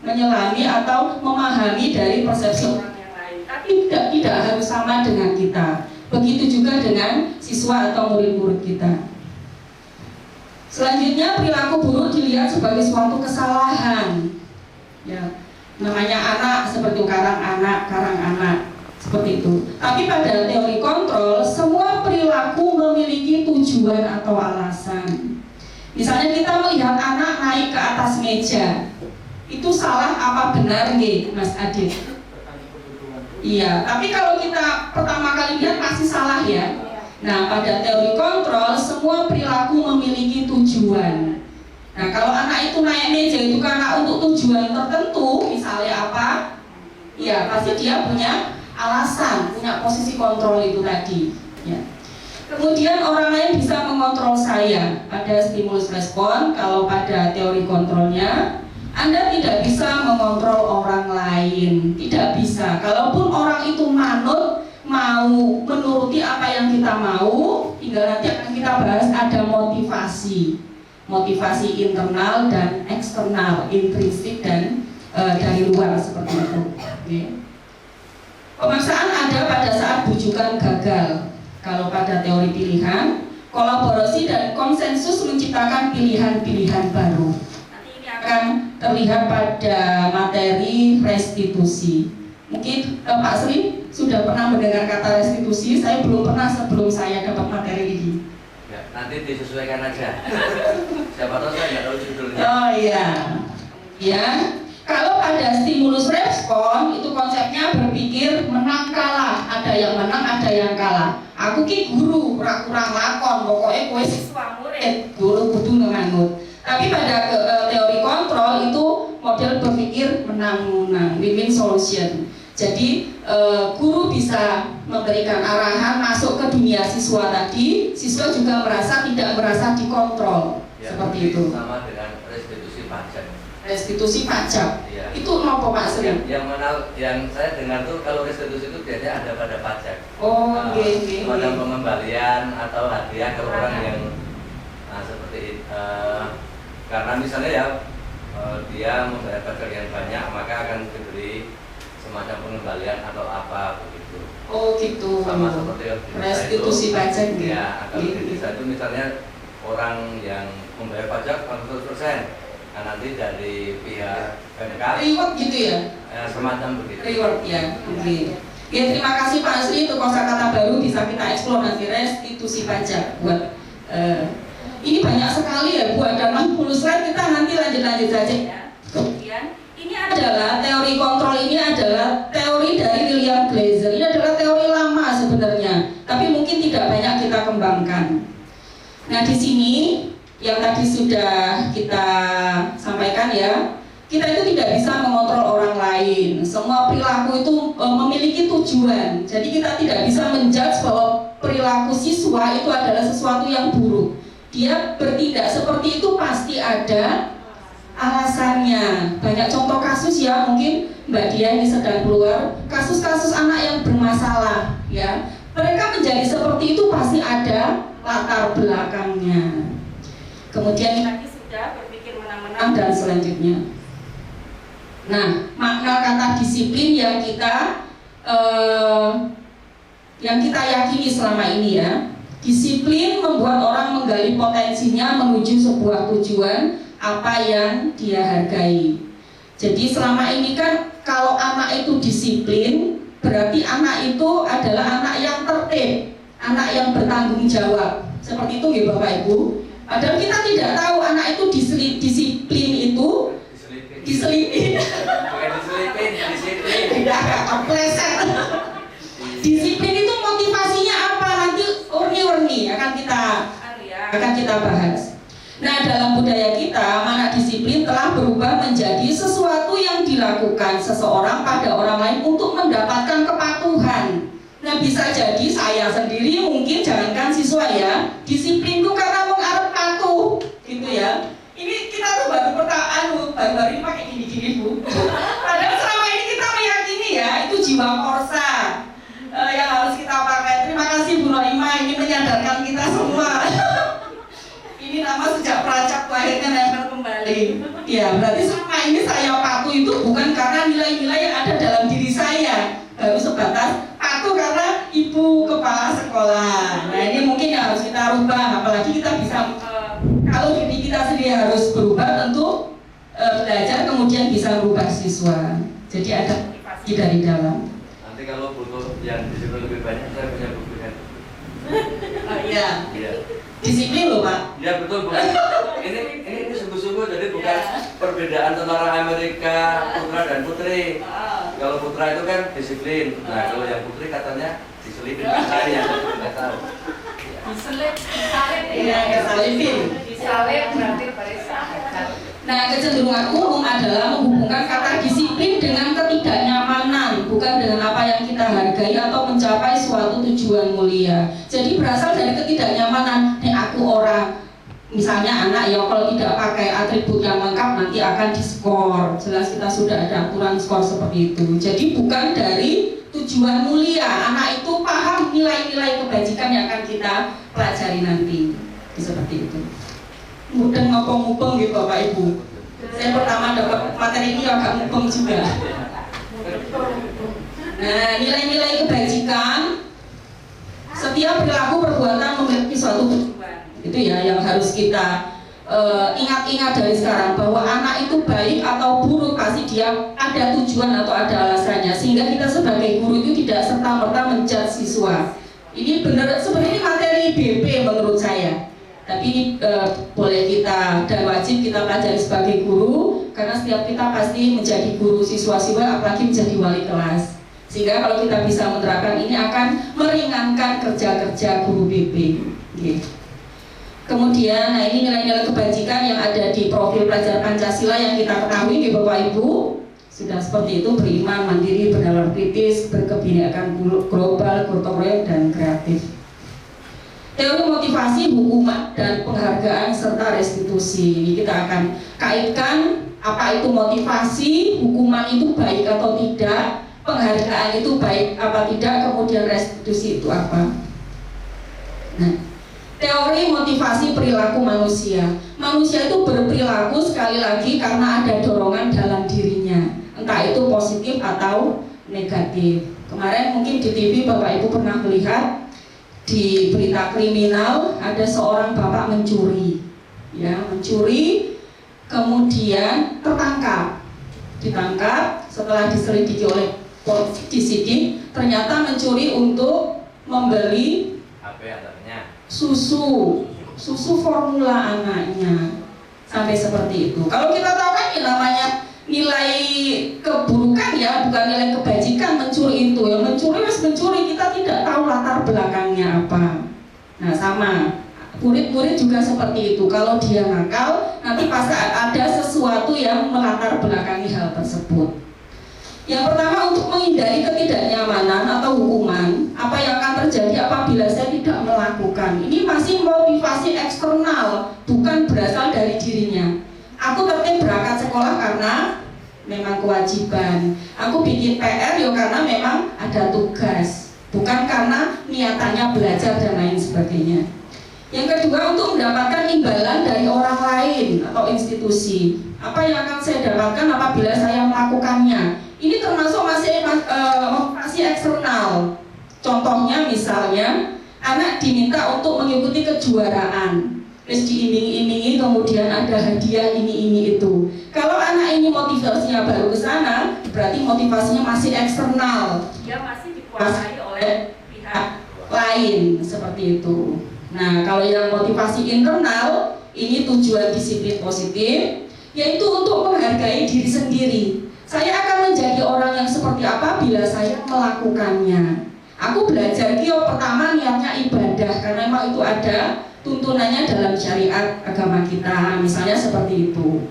menyelami atau memahami dari persepsi orang yang lain. Tapi tidak harus sama dengan kita. Begitu juga dengan siswa atau murid-murid kita. Selanjutnya, perilaku buruk dilihat sebagai suatu kesalahan. Ya, namanya anak seperti karang anak, seperti itu. Tapi pada teori kontrol, semua perilaku memiliki tujuan atau alasan. Misalnya kita melihat anak naik ke atas meja, itu salah apa benar nggih, Mas Adit? Iya, tapi kalau kita pertama kali lihat masih salah ya. Nah, pada teori kontrol, semua perilaku memiliki tujuan. Nah, kalau anak itu naik meja itu karena untuk tujuan tertentu, misalnya apa? Ya, pasti dia punya alasan, punya posisi kontrol itu tadi. Ya. Kemudian orang lain bisa mengontrol saya. Ada stimulus respon. Kalau pada teori kontrolnya, Anda tidak bisa mengontrol orang lain, tidak bisa. Kalaupun orang itu manut, mau menuruti apa yang kita mau, tinggal nanti akan kita bahas ada motivasi internal dan eksternal, intrinsik dan dari luar seperti itu. Okay. Pemaksaan ada pada saat bujukan gagal. Kalau pada teori pilihan, kolaborasi dan konsensus menciptakan pilihan-pilihan baru. Nanti ini akan terlihat pada materi restitusi. Mungkin Pak Sri sudah pernah mendengar kata restitusi, saya belum pernah sebelum saya dapat materi ini. Ya, nanti disesuaikan aja. Siapa tahu saya nggak tahu judulnya. Oh iya. Ya, kalau pada stimulus respon itu konsepnya berpikir menang kalah, ada yang menang, ada yang kalah. Aku ki guru, kurang lakon, pokoknya kowe siswa murid, guru kudu ngemanut. Tapi pada teori kontrol itu model berpikir menang-menang, win-win solution. Jadi guru bisa memberikan arahan masuk ke dunia siswa tadi, siswa juga tidak merasa dikontrol, ya, seperti itu. Sama dengan restitusi pajak. Restitusi pajak, ya. Itu apa Pak Sri? Yang saya dengar tuh kalau restitusi itu biasanya ada pada pajak. Oh, Pada pengembalian atau hadiah ke orang yang seperti karena misalnya ya dia membayar pajak yang banyak, maka akan diberi semacam pengembalian atau apa begitu. Oh gitu. Sama seperti restitusi pajak. Ya, kalau di desa itu misalnya orang yang membayar pajak 100%. Nah, nanti dari pihak Pemkab reward gitu ya? Semacam begitu. Reward ya, oke. Okay. Ya, terima kasih Pak Sri untuk kosakata baru bisa kita eksplor nanti restitusi pajak buat ini banyak sekali ya Bu, ada 60 slide, kita nanti lanjut saja ya. Kemudian ini adalah teori kontrol, ini adalah teori dari William Glasser. Ini adalah teori lama sebenarnya, tapi mungkin tidak banyak kita kembangkan. Nah, di sini yang tadi sudah kita sampaikan ya, kita itu tidak bisa mengontrol orang lain. Semua perilaku itu memiliki tujuan. Jadi kita tidak bisa menjudge bahwa perilaku siswa itu adalah sesuatu yang buruk. Dia bertindak seperti itu pasti ada alasannya. Banyak contoh kasus ya, mungkin Mbak Dia ini sedang keluar kasus-kasus anak yang bermasalah ya. Mereka menjadi seperti itu pasti ada latar belakangnya. Kemudian tadi sudah berpikir menang-menang dan selanjutnya. Nah, makna kata disiplin yang kita yakini selama ini ya. Disiplin membuat orang menggali potensinya menuju sebuah tujuan apa yang dia hargai. Jadi selama ini kan kalau anak itu disiplin, berarti anak itu adalah anak yang tertib, anak yang bertanggung jawab. Seperti itu ya Bapak Ibu. Padahal kita tidak tahu anak itu disiplin itu diselipin. Bukan diselipin, disiplin. Tidak, kepleset. Disiplin itu motivasinya apa? Nanti warni-warni akan kita bahas. Nah, dalam budaya kita, mana disiplin telah berubah menjadi sesuatu yang dilakukan seseorang pada orang lain untuk mendapatkan kepatuhan. Nah, bisa jadi saya sendiri mungkin jangankan siswa ya, disiplin itu karena mau arep patuh, gitu ya. Ini kita tuh baru ini pakai gini-gini Bu. Padahal selama ini kita meyakini ya, itu jiwa korsa yang harus kita pakai. Terima kasih Bu Noima, ini menyadarkan kita semua. Ini nama sejak pelacak akhirnya nempel kembali. Ya, berarti selama ini saya patuh itu bukan karena nilai-nilai yang ada dalam diri saya, baru sebatas patuh karena ibu kepala sekolah. Nah, ini mungkin yang harus kita rubah, apalagi kita bisa kalau belajar kemudian bisa merubah siswa. Jadi ada dari dalam. Nanti kalau butuh yang disiplin lebih banyak, saya punya bukunya. Iya. Iya. Disiplin loh Pak. Ya betul Bu. Ini sungguh-sungguh, jadi bukan perbedaan tentara Amerika putra dan putri. Kalau putra itu kan disiplin. Nah kalau yang putri katanya diselipin. Saya nggak tahu. Diselip, disalip Iya, disalipin. Disalip berarti barisan. Nah, kecenderungan umum adalah menghubungkan kata disiplin dengan ketidaknyamanan, bukan dengan apa yang kita hargai atau mencapai suatu tujuan mulia. Jadi berasal dari ketidaknyamanan. Nih aku orang, misalnya anak ya kalau tidak pakai atribut yang lengkap nanti akan diskor. Jelas kita sudah ada aturan skor seperti itu. Jadi bukan dari tujuan mulia. Anak itu paham nilai-nilai kebajikan yang akan kita pelajari nanti. Seperti itu. Mudah ngopong-ngopong gitu Bapak Ibu. Saya pertama dapat materi ini agak ngopong juga. Nah, nilai-nilai kebajikan, setiap perilaku perbuatan memiliki suatu tujuan. Itu ya yang harus kita ingat-ingat dari sekarang, bahwa anak itu baik atau buruk pasti dia ada tujuan atau ada alasannya, sehingga kita sebagai guru itu tidak serta-merta menjudge siswa. Ini benar sebenarnya materi BP menurut saya. Tapi ini boleh kita dan wajib kita pelajari sebagai guru, karena setiap kita pasti menjadi guru siswa-siswa, apalagi menjadi wali kelas. Sehingga kalau kita bisa menerapkan ini akan meringankan kerja-kerja guru BP. Gitu. Kemudian, nah ini nilai-nilai kebajikan yang ada di profil pelajar Pancasila yang kita ketahui, Bapak Ibu. Sudah seperti itu, beriman, mandiri, bernalar kritis, berkebinekaan global, gotong royong, dan kreatif. Teori motivasi, hukuman, dan penghargaan serta restitusi. Ini kita akan kaitkan apa itu motivasi, hukuman itu baik atau tidak, penghargaan itu baik apa tidak, kemudian restitusi itu apa. Nah, teori motivasi perilaku manusia. Manusia itu berperilaku sekali lagi karena ada dorongan dalam dirinya, entah itu positif atau negatif. Kemarin mungkin di TV Bapak Ibu pernah melihat di berita kriminal ada seorang bapak mencuri, ya mencuri, kemudian ditangkap setelah diselidiki oleh polisi disidik, ternyata mencuri untuk membeli susu formula anaknya, sampai seperti itu. Kalau kita tahu kan ini namanya nilai keburukan ya, bukan nilai kebajikan. Mencuri itu yang mencuri kita tidak tahu latar belakangnya apa. Nah sama murid-murid juga seperti itu. Kalau dia nakal nanti pasti ada sesuatu yang melatar belakangi hal tersebut. Yang pertama, untuk menghindari ketidaknyamanan atau hukuman, apa yang akan terjadi apabila saya tidak melakukan. Ini masih motivasi eksternal, bukan berasal dari dirinya. Aku tertib berangkat sekolah karena memang kewajiban. Aku bikin PR ya karena memang ada tugas, bukan karena niatannya belajar dan lain sebagainya. Yang kedua, untuk mendapatkan imbalan dari orang lain atau institusi. Apa yang akan saya dapatkan apabila saya melakukannya? Ini termasuk masih motivasi eksternal. Contohnya misalnya anak diminta untuk mengikuti kejuaraan, terus diiming-imingi, kemudian ada hadiah ini itu. Kalau anak ini motivasinya baru ke sana, berarti motivasinya masih eksternal. Dia masih dikuasai oleh pihak lain seperti itu. Nah, kalau yang motivasi internal, ini tujuan disiplin positif, yaitu untuk menghargai diri sendiri. Saya akan menjadi orang yang seperti apa bila saya melakukannya. Aku belajar kio pertama niatnya ibadah, karena memang itu ada tuntunannya dalam syariat agama kita, misalnya seperti itu.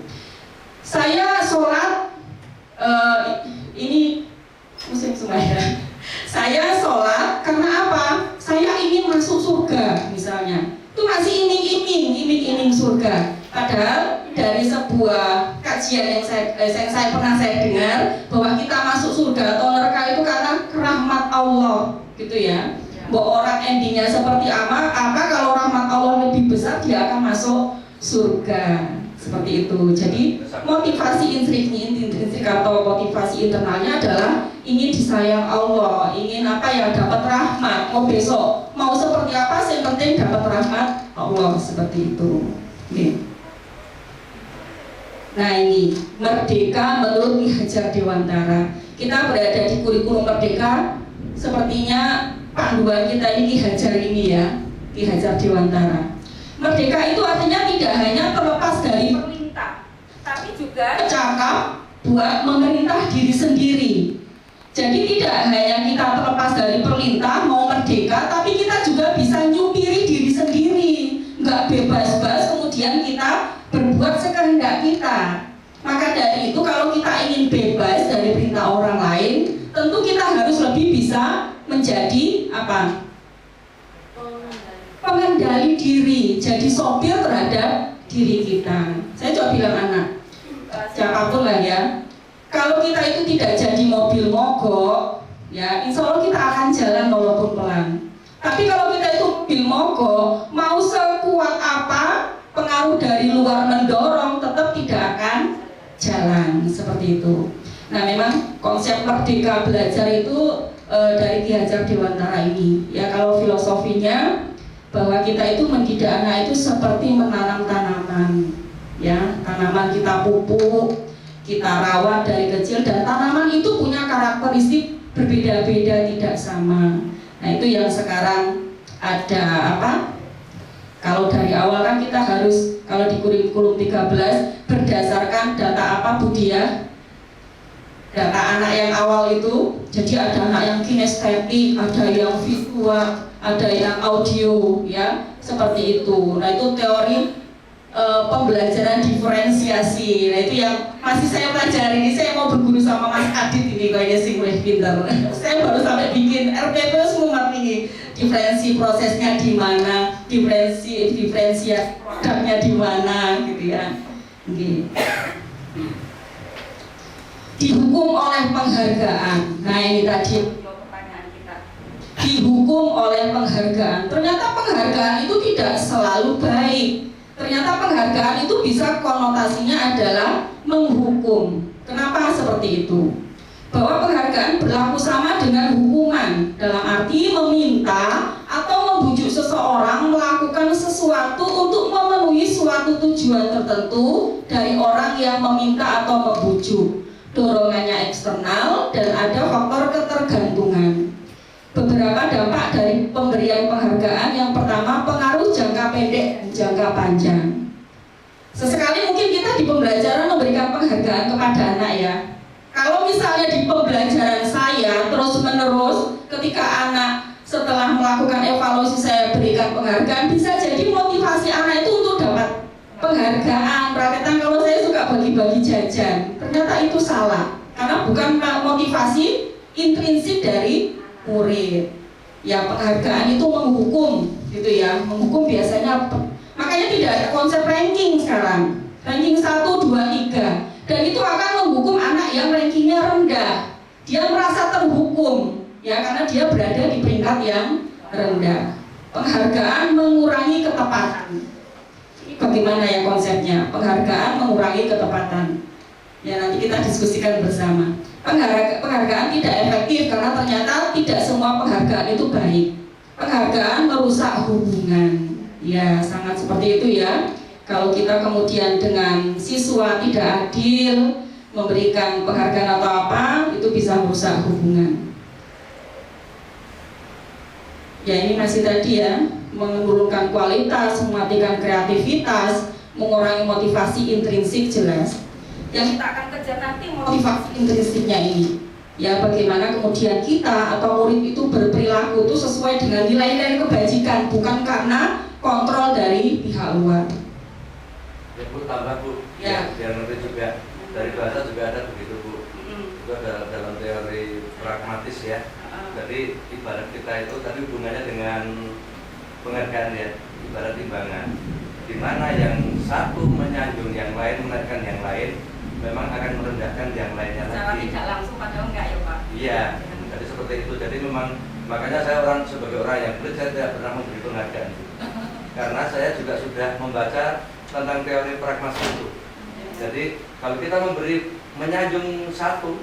Saya sholat, ini musim sembahyang. Saya sholat karena apa? Saya ingin masuk surga, misalnya. Itu masih iming-iming surga. Padahal dari sebuah kajian yang saya pernah dengar, bahwa kita masuk surga atau neraka itu karena rahmat Allah, gitu ya. Bahwa orang endingnya seperti apa kalau rahmat Allah lebih besar, dia akan masuk surga, seperti itu. Jadi motivasi intrinsik atau motivasi internalnya adalah ingin disayang Allah, ingin apa ya, dapat rahmat. Mau besok mau seperti apa, yang penting dapat rahmat Allah, seperti itu. Okay. Nah ini merdeka menurut Ki Hajar Dewantara. Kita berada di kurikulum merdeka, sepertinya panduan kita ini Ki Hajar ini ya, Ki Hajar Dewantara. Merdeka itu artinya tidak hanya terlepas dari Perintah, tapi juga cakap buat memerintah diri sendiri. Jadi tidak hanya kita terlepas dari perintah mau merdeka, tapi kita juga bisa nyupiri diri sendiri, nggak bebas-bebas kemudian kita berbuat sekehendak kita. Maka dari itu kalau kita ingin bebas dari perintah orang lain, tentu kita harus lebih bisa menjadi apa? Pengendali diri, jadi sopir terhadap diri kita. Saya coba bilang anak, siapapun lah ya, kalau kita itu tidak jadi mobil mogok, ya insya Allah kita akan jalan walaupun pelan. Tapi kalau kita itu mobil mogok, mau sekuat apa, pengaruh dari luar mendorong, tetap tidak akan jalan seperti itu. Nah memang konsep merdeka belajar itu dari Ki Hajar Dewantara ini. Ya kalau filosofinya bahwa kita itu mendidik anak itu seperti menanam tanaman. Ya tanaman kita pupuk, kita rawat dari kecil, dan tanaman itu punya karakteristik berbeda-beda, tidak sama. Nah itu yang sekarang ada apa? Kalau dari awal kan kita harus, kalau di kurikulum 13 berdasarkan data apa Budi ya? Data anak yang awal itu, jadi ada anak yang kinestetik, ada yang visual, ada yang audio, ya seperti itu. Nah itu teori pembelajaran diferensiasi. Nah itu yang masih saya pelajari. Ini saya mau berguru sama Mas Adit ini kayaknya sih lebih pintar. Saya baru sampai bikin RPP semua ini. Diferensi prosesnya di mana, diferensiasi produknya di mana, gitu ya. Okay. Dihukum oleh penghargaan. Nah ini tadi pertanyaan kita. dihukum oleh penghargaan. Ternyata penghargaan itu tidak selalu baik. Ternyata penghargaan itu bisa konotasinya adalah menghukum. Kenapa seperti itu? Bahwa penghargaan berlaku sama dengan hukuman, dalam arti meminta atau membujuk seseorang melakukan sesuatu untuk memenuhi suatu tujuan tertentu dari orang yang meminta atau membujuk. Dorongannya eksternal dan ada faktor ketergantungan. Beberapa dampak dari pemberian penghargaan, yang pertama pengaruh jangka pendek dan jangka panjang. Sesekali mungkin kita di pembelajaran memberikan penghargaan kepada anak ya. Kalau misalnya di pembelajaran saya terus menerus, ketika anak setelah melakukan evaluasi saya berikan penghargaan, bisa jadi motivasi anak itu untuk dapat penghargaan. Praktekan kalau saya suka bagi-bagi jajan, ternyata itu salah, karena bukan motivasi intrinsik dari murid. Ya penghargaan itu menghukum, gitu ya. Menghukum biasanya, makanya tidak ada konsep ranking sekarang. Ranking 1, 2, 3. Dan itu akan menghukum anak yang rankingnya rendah. Dia merasa terhukum, ya karena dia berada di peringkat yang rendah. Penghargaan mengurangi ketepatan. Bagaimana ya konsepnya? Penghargaan mengurangi ketepatan. Ya nanti kita diskusikan bersama. Penghargaan tidak efektif karena ternyata tidak semua penghargaan itu baik. Penghargaan merusak hubungan. Ya sangat seperti itu ya. Kalau kita kemudian dengan siswa tidak adil, memberikan penghargaan atau apa, itu bisa merusak hubungan. Ya ini masih tadi ya, menurunkan kualitas, mematikan kreativitas, mengurangi motivasi intrinsik jelas. Yang kita akan kejar nanti motivasi intrinsiknya ini. Ya bagaimana kemudian kita atau murid itu berperilaku itu sesuai dengan nilai-nilai kebajikan, bukan karena kontrol dari pihak luar. Ya Bu, tambah Bu, ya biar ngerti juga. Dari bahasa juga ada begitu Bu. Itu ada dalam teori pragmatis ya. Jadi ibarat kita itu tadi hubungannya dengan penghargaan ya, ibarat timbangan. Di mana yang satu menyanjung yang lain, menaikkan yang lain, memang akan merendahkan yang lainnya lagi. Secara tidak langsung padahal enggak ya Pak? Iya, jadi seperti itu. Jadi memang makanya saya sebagai orang yang pelit, saya tidak pernah memberi penghargaan. Karena saya juga sudah membaca tentang teori pragmatis itu. Jadi kalau kita menyanjung satu,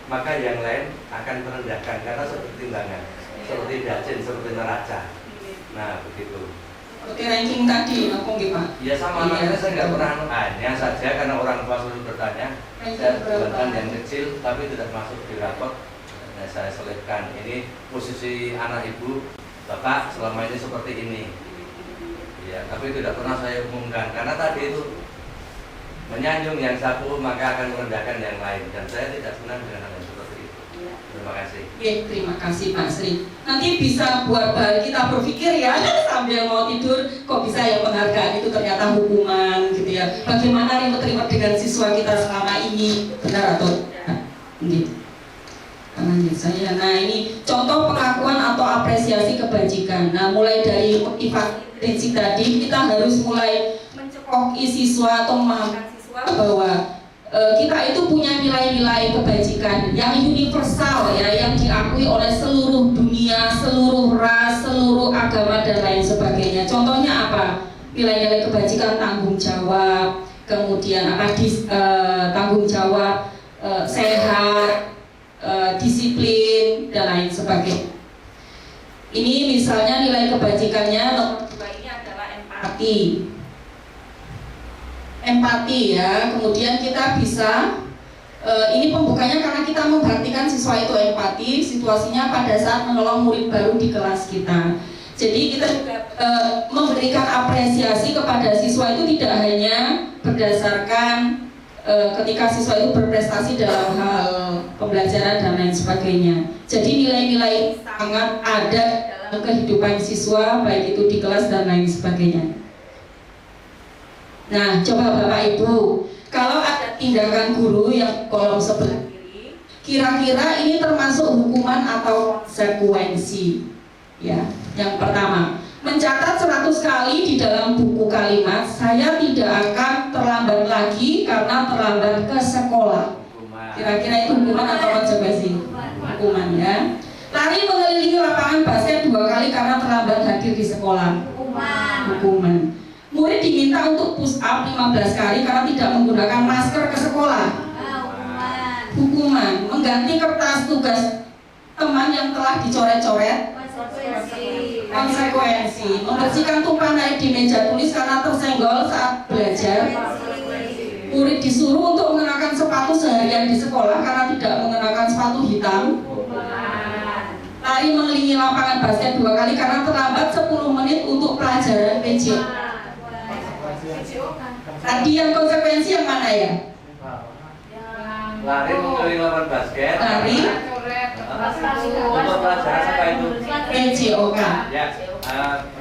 maka yang lain akan merendahkan karena seperti timbangan, seperti dacin, seperti neraca. Nah begitu. Seperti ranking tadi, apa nggih Pak? Ya sama makanya saya nggak pernah hanya saja karena orang tua selalu bertanya. Saya buatkan yang kecil tapi tidak masuk di rapot. Nah, saya selipkan ini posisi anak ibu bapak selama ini seperti ini. Ya, tapi tidak pernah saya umumkan karena tadi itu menyanjung yang satu maka akan merendahkan yang lain dan saya tidak senang dengan hal yang seperti itu. Terima kasih. Oke, terima kasih Pak Sri. Nanti bisa buat bahan kita berpikir ya sambil mau tidur kok bisa ya penghargaan itu ternyata hukuman gitu ya. Bagaimana ribet-ribet dengan siswa kita selama ini, benar atau tidak? Gitu. Nah ini contoh pengakuan atau apresiasi kebajikan. Nah mulai dari motivasi prinsip tadi kita harus mulai mencekoki siswa atau memahamkan siswa bahwa kita itu punya nilai-nilai kebajikan yang universal ya, yang diakui oleh seluruh dunia, seluruh ras, seluruh agama dan lain sebagainya. Contohnya apa? Nilai-nilai kebajikan tanggung jawab, kemudian tanggung jawab, sehat, disiplin dan lain sebagainya. Ini misalnya nilai kebajikannya nomor 2 ini adalah empati ya. Kemudian kita bisa ini pembukanya karena kita memperhatikan siswa itu empati, situasinya pada saat menolong murid baru di kelas kita. Jadi kita juga memberikan apresiasi kepada siswa itu tidak hanya berdasarkan ketika siswa itu berprestasi dalam hal pembelajaran dan lain sebagainya. Jadi nilai-nilai sangat ada dalam kehidupan siswa baik itu di kelas dan lain sebagainya. Nah, coba Bapak Ibu, kalau ada tindakan guru yang kolom sebelah kiri, kira-kira ini termasuk hukuman atau konsekuensi? Ya, yang pertama, mencatat 100 kali di dalam buku kalimat, saya tidak akan terlambat lagi karena terlambat ke sekolah. Kira-kira itu hukuman atau konsekuensi? Hukuman ya. Lari mengelilingi lapangan basket 2 kali karena terlambat hadir di sekolah. Hukuman. Murid diminta untuk push up 15 kali karena tidak menggunakan masker ke sekolah. Hukuman. Mengganti kertas tugas teman yang telah dicoret-coret. Konsekuensi. Membersihkan tumpahan air di meja tulis karena tersenggol saat belajar. Murid disuruh untuk mengenakan sepatu seharian di sekolah karena tidak mengenakan sepatu hitam. Lari mengelilingi lapangan basket 2 kali karena terlambat 10 menit untuk pelajaran PJ. Tadi yang konsekuensi yang mana ya? Lari mengelilingi lapangan basket. Lari untuk pelajaran apa itu? PJOK.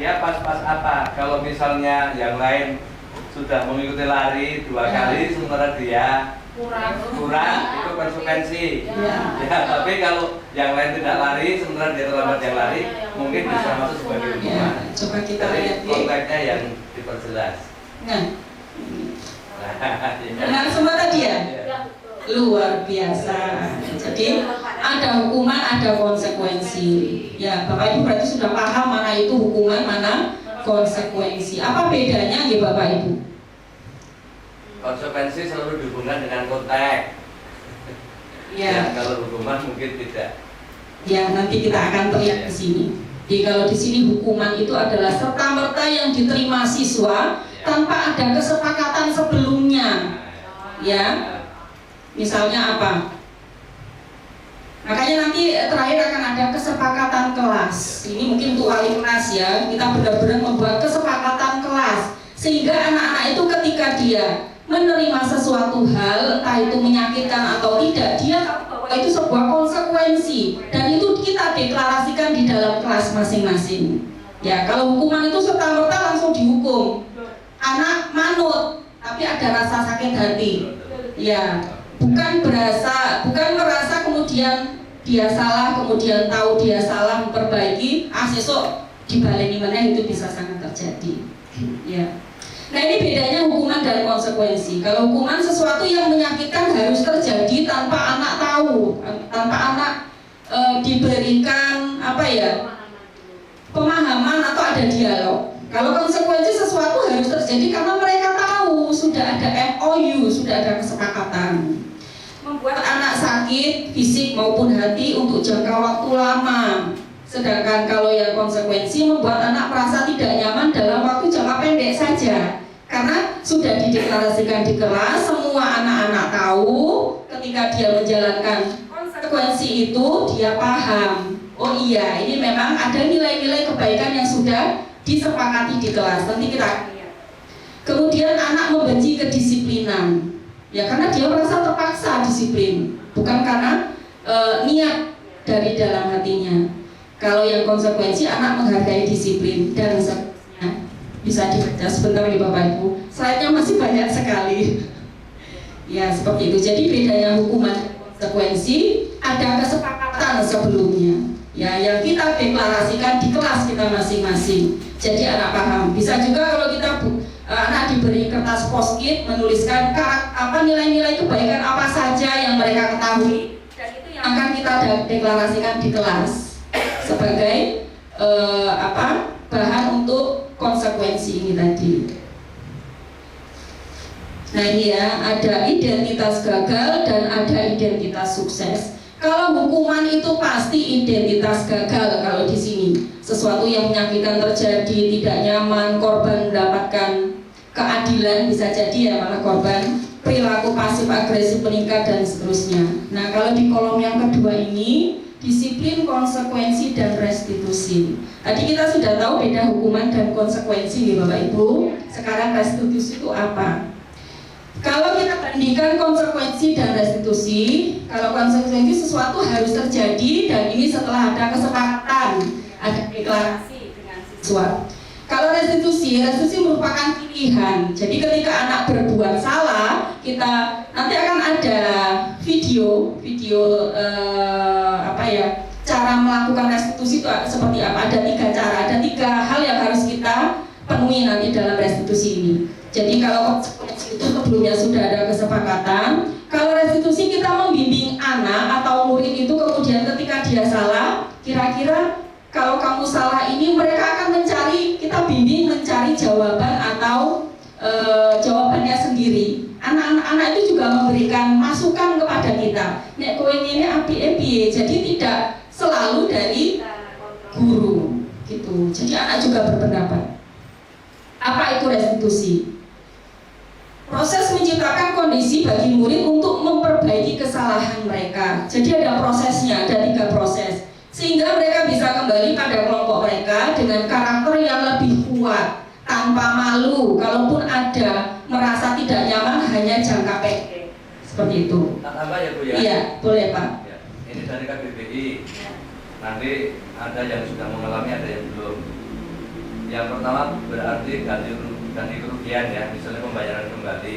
Ya pas-pas apa? Kalau misalnya yang lain sudah mengikuti lari 2 kali sementara dia kurang itu konsekuensi. Ya, tapi kalau yang lain tidak lari sementara dia terlambat yang lari mungkin bisa masuk sebagai hukuman. Coba kita lihat konteksnya yang diperjelas. Nah, benar semua tadi ya? Luar biasa. Jadi ada hukuman, ada konsekuensi. Ya, Bapak Ibu berarti sudah paham mana itu hukuman, mana konsekuensi. Apa bedanya ya Bapak Ibu? Konsekuensi selalu dihubungkan dengan konteks. Ya, kalau hukuman mungkin tidak. Ya, nanti kita akan terlihat di sini. Jadi kalau di sini hukuman itu adalah serta-merta yang diterima siswa tanpa ada kesepakatan sebelumnya. Ya. Misalnya apa? Makanya nanti terakhir akan ada kesepakatan kelas. Ini mungkin untuk wali kelas ya. Kita benar-benar membuat kesepakatan kelas sehingga anak-anak itu ketika dia menerima sesuatu hal, entah itu menyakitkan atau tidak, dia tahu bahwa itu sebuah konsekuensi dan itu kita deklarasikan di dalam kelas masing-masing. Ya, kalau hukuman itu serta-merta langsung dihukum. Anak manut, tapi ada rasa sakit hati. Ya, bukan merasa kemudian dia salah, kemudian tahu dia salah memperbaiki, sesuk dibaleni meneh, itu bisa sangat terjadi. Ya. Nah, ini bedanya hukuman dan konsekuensi. Kalau hukuman sesuatu yang menyakitkan harus terjadi tanpa anak tahu, tanpa anak diberikan pemahaman atau ada dialog. Kalau konsekuensi sesuatu harus terjadi karena mereka tahu sudah ada MOU, sudah ada kesepakatan. Membuat anak sakit fisik maupun hati untuk jangka waktu lama, Sedangkan kalau yang konsekuensi membuat anak merasa tidak nyaman dalam waktu jangka pendek saja. Karena sudah dideklarasikan di kelas, semua anak-anak tahu ketika dia menjalankan konsekuensi itu dia paham. Oh iya, ini memang ada nilai-nilai kebaikan yang sudah disepakati di kelas. Nanti kita kemudian anak membenci kedisiplinan. Ya karena dia merasa terpaksa disiplin, bukan karena niat dari dalam hatinya. Kalau yang konsekuensi anak menghargai disiplin dan seterusnya. Bisa dibaca sebentar ya Bapak Ibu. Slide-nya masih banyak sekali. Ya seperti itu. Jadi bedanya hukuman dan konsekuensi ada kesepakatan sebelumnya. Ya yang kita deklarasikan di kelas kita masing-masing. Jadi anak paham. Bisa juga kalau kita anak diberi kertas post-it menuliskan nilai-nilai kebaikan apa saja yang mereka ketahui. Dan itu yang akan kita deklarasikan di kelas sebagai bahan untuk konsekuensi ini tadi. Nah ini ya, ada identitas gagal dan ada identitas sukses. Kalau hukuman itu pasti identitas gagal kalau di sini. Sesuatu yang menyakitkan terjadi, tidak nyaman, korban mendapatkan keadilan, bisa jadi ya malah korban, perilaku pasif agresif meningkat dan seterusnya. Nah kalau di kolom yang kedua ini, disiplin, konsekuensi, dan restitusi. Tadi kita sudah tahu beda hukuman dan konsekuensi nih Bapak Ibu. Sekarang restitusi itu apa? Kalau kita bandingkan konsekuensi dan restitusi, kalau konsekuensi sesuatu harus terjadi dan ini setelah ada kesepakatan, ada deklarasi dengan siswa. Kalau restitusi merupakan pilihan. Jadi ketika anak berbuat salah, kita nanti akan ada video cara melakukan restitusi itu seperti apa. Ada 3 cara, ada 3 hal yang harus kita penuhi nanti dalam restitusi ini. Jadi kalau konsekuensi itu sebelumnya sudah ada kesepakatan. Kalau restitusi kita membimbing anak atau murid itu kemudian ketika dia salah, kira-kira kalau kamu salah ini mereka akan kita bimbing mencari jawaban atau jawabannya sendiri. Anak-anak itu juga memberikan masukan kepada kita. Nek kowe ini api. Jadi tidak selalu dari guru gitu. Jadi anak juga berpendapat. Apa itu restitusi? Proses menciptakan kondisi bagi murid untuk memperbaiki kesalahan mereka. Jadi ada prosesnya, ada 3 proses. Sehingga mereka bisa kembali pada kelompok mereka dengan karakter yang lebih kuat, tanpa malu, kalaupun ada merasa tidak nyaman hanya jangka pendek. Seperti itu. Tambah ya Bu ya? Iya, boleh Pak. Ya. Ini dari KBBI. Ya. Nanti ada yang sudah mengalami, ada yang belum. Yang pertama berarti ganti kerugian ya, misalnya pembayaran kembali.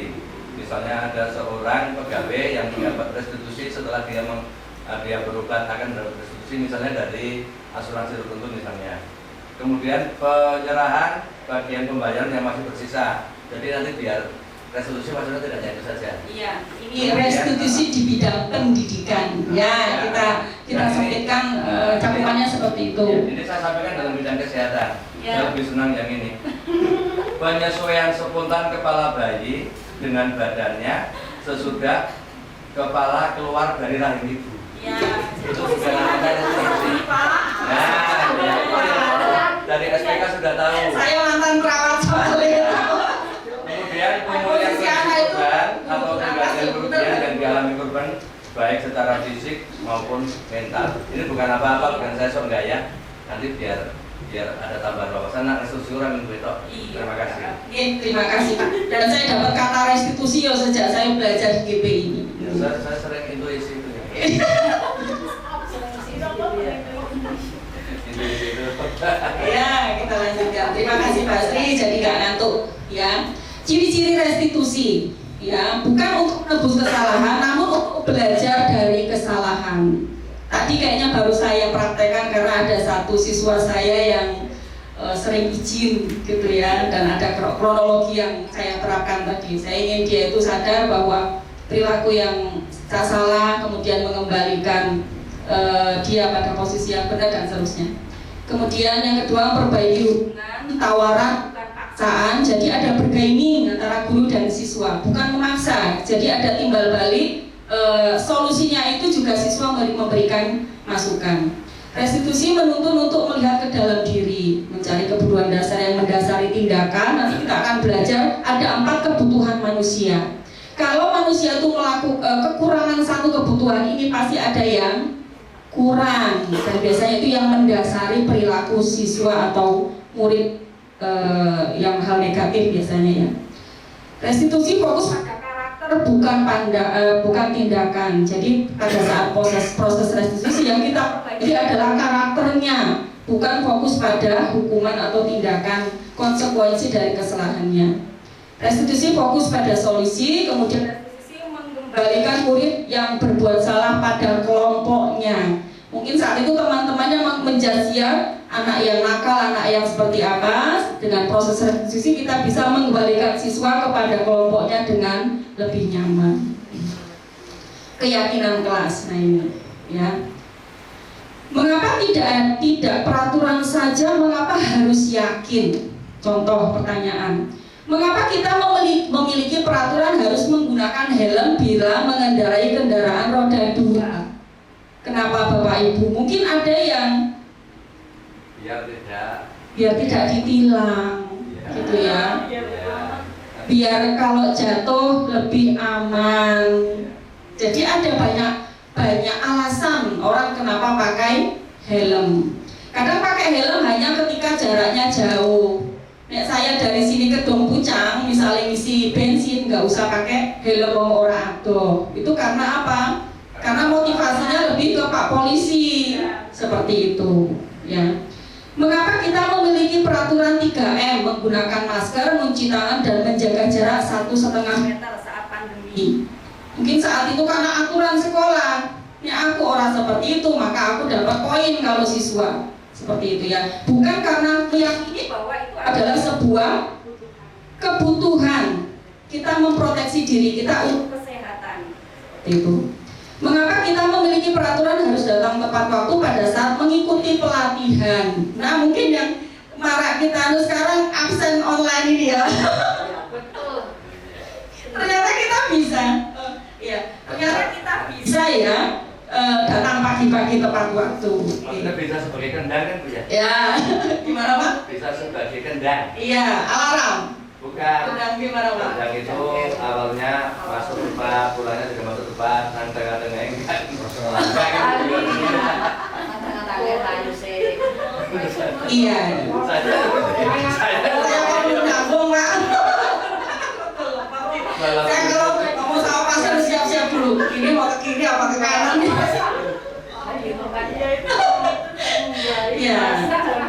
Misalnya ada seorang pegawai yang mendapat restitusi setelah dia berobat akan mendapat restitusi misalnya dari asuransi tertentu misalnya. Kemudian penyerahan bagian pembayaran yang masih bersisa. Jadi nanti biar restitusi maksudnya tidak hanya itu saja. Iya, ini restitusi di bidang pendidikan. Ya, kita sampaikan cakupannya seperti itu. Ya, ini saya sampaikan dalam bidang kesehatan. Ya. Saya lebih senang yang ini. Penyesuaian spontan kepala bayi dengan badannya sesudah kepala keluar dari rahim ibu. Ya, itu juga namanya restitusi. Dari SPK sudah tahu. Saya mantan perawat soalnya. Kemudian pemulihan korban atau penggantian kerugian yang dialami korban baik secara fisik maupun mental. Ini bukan apa-apa, bukan saya sok gaya. Nanti biar ada tambahan wawasan. Restitusi orang itu. Terima kasih. Terima kasih Pak. Dan saya dapat kata restitusi sejak saya belajar di GP ini. Ya, saya sering intuisi itu. Ya, kita lanjutkan. Terima kasih Pak Sri. Jadi nggak ngantuk ya. Ciri-ciri restitusi ya, bukan untuk menebus kesalahan, namun untuk belajar dari kesalahan. Tadi kayaknya baru saya praktekkan karena ada satu siswa saya yang sering izin gitu ya, dan ada kronologi yang saya terapkan tadi. Saya ingin dia itu sadar bahwa perilaku yang salah kemudian mengembalikan dia pada posisi yang benar dan seterusnya. Kemudian yang kedua, perbaiki hubungan, tawaran bukan paksaan. Jadi ada bergaining antara guru dan siswa, bukan memaksa. Jadi ada timbal balik, solusinya itu juga siswa memberikan masukan. Restitusi menuntun untuk melihat ke dalam diri, mencari kebutuhan dasar yang mendasari tindakan. Nanti kita akan belajar ada 4 kebutuhan manusia. Kalau manusia itu melakukan kekurangan satu kebutuhan, ini pasti ada yang kurang. Dan biasanya itu yang mendasari perilaku siswa atau murid yang hal negatif biasanya ya. Restitusi fokus pada karakter, bukan tindakan. Jadi pada saat proses restitusi yang kita ini adalah karakternya, bukan fokus pada hukuman atau tindakan konsekuensi dari kesalahannya. Restitusi fokus pada solusi, kemudian restitusi mengembalikan murid yang berbuat salah pada kelompoknya. Mungkin saat itu teman-temannya menjazia anak yang nakal, anak yang seperti apa. Dengan proses restitusi kita bisa mengembalikan siswa kepada kelompoknya dengan lebih nyaman. Keyakinan kelas, nah ini ya. Mengapa tidak peraturan saja, mengapa harus yakin? Contoh pertanyaan. Mengapa kita memiliki peraturan harus menggunakan helm bila mengendarai kendaraan roda 2? Kenapa Bapak Ibu? Mungkin ada yang biar tidak ditilang, gitu ya. Biar kalau jatuh lebih aman. Jadi ada banyak alasan orang kenapa pakai helm. Kadang pakai helm hanya ketika jaraknya jauh. Nek saya dari sini ke Dong Pucang, misalnya ngisi bensin, nggak usah pakai helm orang ado. Itu karena apa? Karena motivasinya lebih ke Pak Polisi, seperti itu. Ya. Mengapa kita memiliki peraturan 3M, menggunakan masker, mencuci tangan, dan menjaga jarak 1,5 meter saat pandemi? Mungkin saat itu karena aturan sekolah. Ya aku orang seperti itu, maka aku dapat poin kalau siswa. Seperti itu ya. Bukan karena meyakini bahwa itu adalah sebuah kebutuhan. Kita memproteksi diri kita untuk kesehatan. Seperti itu. Mengapa kita memiliki peraturan harus datang tepat waktu pada saat mengikuti pelatihan? Nah mungkin yang marak kita sekarang absen online ini ya. Betul. Ternyata kita bisa. Ya, ternyata kita bisa ya. Datang pagi-pagi tepat waktu. Maksudnya bisa sebagai kendang kan Bu ya? Ya, gimana Pak? Bisa sebagai kendang. Iya, alarm. Bukan. Kendang gimana Pak? Kendang itu awalnya masuk tepat, pulangnya juga masuk tepat, nanti tengah-tengah enggak. Iya. Saya nyambung Pak. Saya kalau ngomong sama pasien siap-siap dulu. Ini mau ke kiri apa ke kanan? Iya.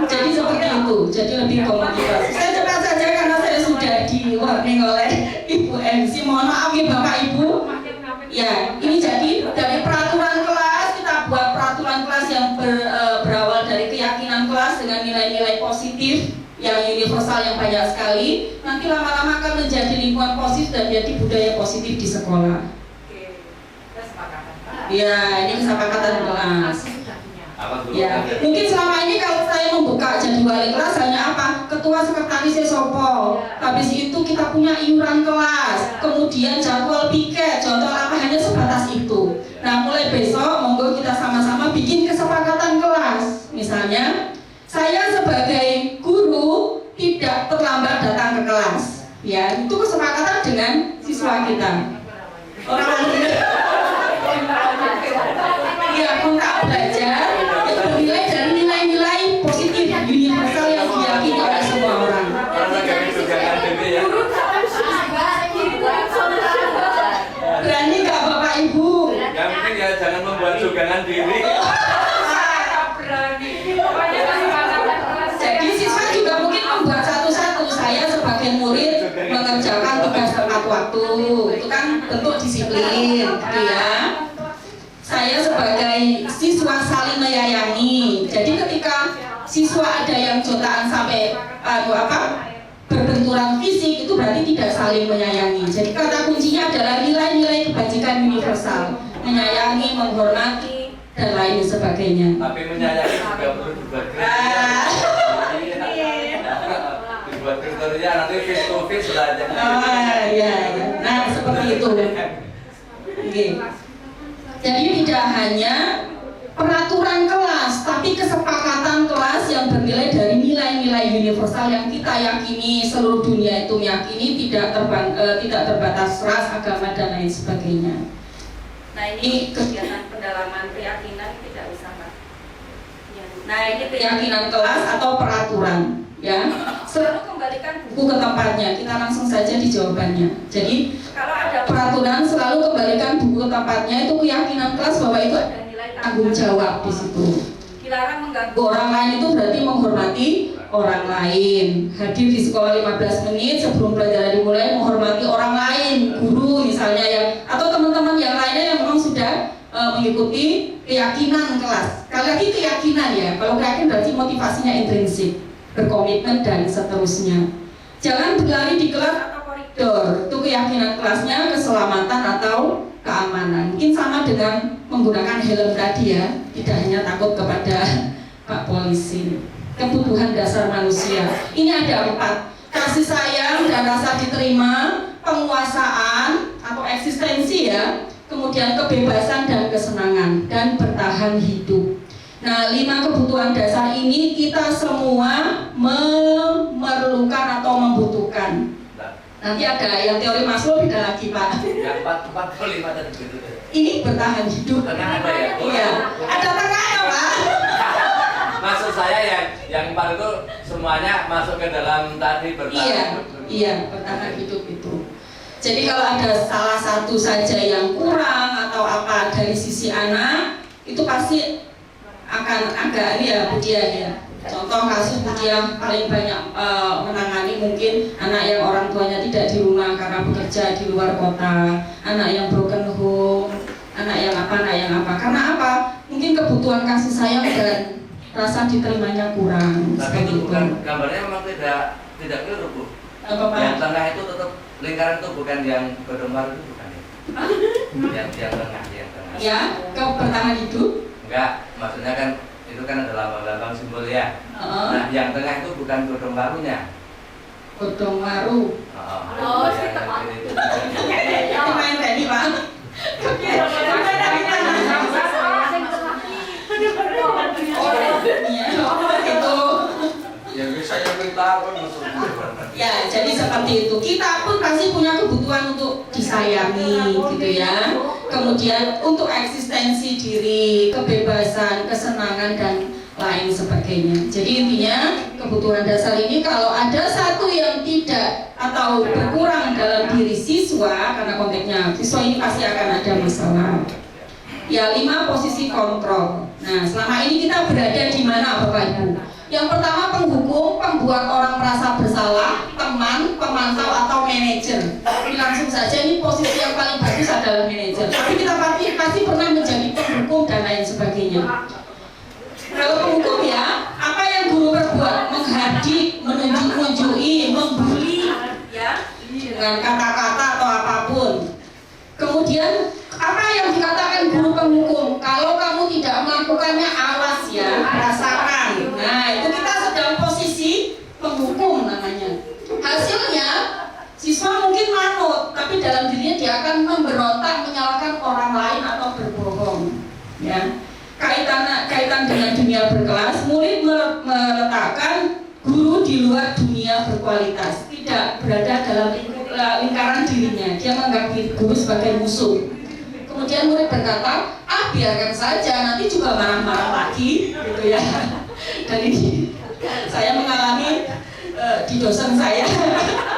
Jadi seperti itu. Jadi lebih komunikasi. Saya cepat saja karena saya sudah di warning oleh Ibu MC. Mohon maaf ya Bapak Ibu. Ya, ini jadi dari peraturan kelas kita buat peraturan kelas yang berawal dari keyakinan kelas dengan nilai-nilai positif yang universal yang banyak sekali. Nanti lama-lama akan menjadi lingkungan positif dan menjadi budaya positif di sekolah. Ya, ini kesepakatan kelas. Ya, mungkin selama ini kalau saya membuka jadwal kelas hanya apa? Ketua sekretarisnya sopo. Habis itu kita punya iuran kelas, kemudian jadwal piket, jadwal apa, hanya sebatas itu. Nah, mulai besok monggo kita sama-sama bikin kesepakatan kelas. Misalnya, saya sebagai guru tidak terlambat datang ke kelas. Ya, itu kesepakatan dengan siswa kita. Ya, kontak belajar itu bernilai dari nilai-nilai positif universal yang diyakini oleh semua orang. Berani nggak Bapak Ibu? Yang penting ya jangan membuat jogangan diri. Jadi siswa juga mungkin membuat satu-satu. Saya sebagai murid mengerjakan tugas tepat waktu, itu kan bentuk disiplin, gitu ya. Saya sebagai siswa saling menyayangi. Jadi ketika siswa ada yang jotaan sampai berbenturan fisik, itu berarti tidak saling menyayangi. Jadi kata kuncinya adalah nilai-nilai kebajikan universal, menyayangi, menghormati, dan lain sebagainya. Tapi menyayangi juga perlu dibuat dibuat kriteria, nanti face to face lah aja. Ya. Nah seperti itu. Okay. Jadi tidak hanya peraturan kelas, tapi tapi kesepakatan kelas yang bernilai dari nilai-nilai universal yang kita yakini, seluruh dunia itu yakini, tidak terbatas ras, agama dan lain sebagainya. Nah ini kegiatan pendalaman keyakinan tidak usah Pak. Nah ini Keyakinan kelas atau peraturan, ya. selalu kembalikan Buku ke tempatnya, kita langsung saja di jawabannya. Jadi kalau ada peraturan selalu kembalikan buku ke tempatnya, itu keyakinan kelas bahwa itu ada nilai tanggung jawab di situ. dilarang mengganggu Orang lain itu berarti menghormati orang lain. Hadir di sekolah 15 menit sebelum pelajaran dimulai, menghormati orang lain, guru misalnya ya, atau teman-teman yang lainnya yang memang sudah mengikuti keyakinan kelas. Sekali lagi keyakinan ya. Kalau keyakinan berarti motivasinya intrinsik, berkomitmen dan seterusnya. Jangan berlari di kelas atau koridor. Itu keyakinan kelasnya, keselamatan atau keamanan. Mungkin sama dengan menggunakan helm tadi ya. Tidak hanya takut kepada Pak Polisi. Kebutuhan dasar manusia. Ini ada 4. Kasih sayang dan rasa diterima, penguasaan atau eksistensi ya. Kemudian kebebasan dan kesenangan, dan bertahan hidup. Nah, 5 kebutuhan dasar ini kita semua memerlukan atau membutuhkan. Nanti ada yang teori Maslow, beda lagi Pak. Yang 45 tadi begitu. Ini bertahan hidup. Tengah ada ya? Iya, ada tengahnya Pak. Maksud saya yang 4 itu semuanya masuk ke dalam tadi bertahan hidup. Iya, bertahan hidup itu. Jadi kalau ada salah satu saja yang kurang atau apa dari sisi anak, itu pasti akan agak ya Budia ya. Contoh kasus Budia paling banyak menangani mungkin anak yang orang tuanya tidak di rumah karena bekerja di luar kota, anak yang broken home, anak yang apa. Karena apa? Mungkin kebutuhan kasih sayang dan rasa diterimanya kurang. Tapi itu bukan gambarnya memang tidak keliru Bu. Yang tengah itu tetap lingkaran itu bukan yang berdombar itu bukan ya. yang tengah. Ya, kau bertahan hidup? Enggak, maksudnya kan itu kan ada lambang-lambang simbol ya. Nah, yang tengah itu bukan godong warunya. Godong waru. Oh, ya, Itu main tadi Pak. Itu. Ya bisa yang minta kan Ya, jadi seperti itu. Kita pun pasti punya kebutuhan untuk disayangi, gitu ya. Kemudian untuk eksistensi diri, kebebasan, kesenangan dan lain sebagainya. Jadi intinya kebutuhan dasar ini kalau ada satu yang tidak atau berkurang dalam diri siswa, karena konteksnya siswa ini pasti akan ada masalah. Ya, 5 posisi kontrol. Nah, selama ini kita berada di mana Bapak Ibu? Yang pertama penghukum, pembuat orang merasa bersalah, teman, pemantau atau manajer. Ini langsung saja ini posisi yang paling bagus adalah manajer. Tapi kita pasti pernah menjadi penghukum dan lain sebagainya. Kalau penghukum ya, apa yang guru perbuat? Menghadik, menunjuk-nunjui, membuli, ya, dengan kata-kata atau apapun. Kemudian apa yang dikatakan guru penghukum? Kalau kamu tidak melakukannya, awas ya, rasakan. Nah, itu kita sedang posisi penghukum namanya. Hasilnya siswa mungkin manut, tapi dalam dirinya dia akan memberontak, menyalahkan orang lain atau berbohong. Ya, kaitan dengan dunia berkelas, murid meletakkan guru di luar dunia berkualitas, tidak berada dalam lingkaran dirinya. Dia menganggap guru sebagai musuh. Kemudian murid berkata, biarkan saja, nanti juga marah-marah lagi, gitu ya. Dan ini saya mengalami di dosen saya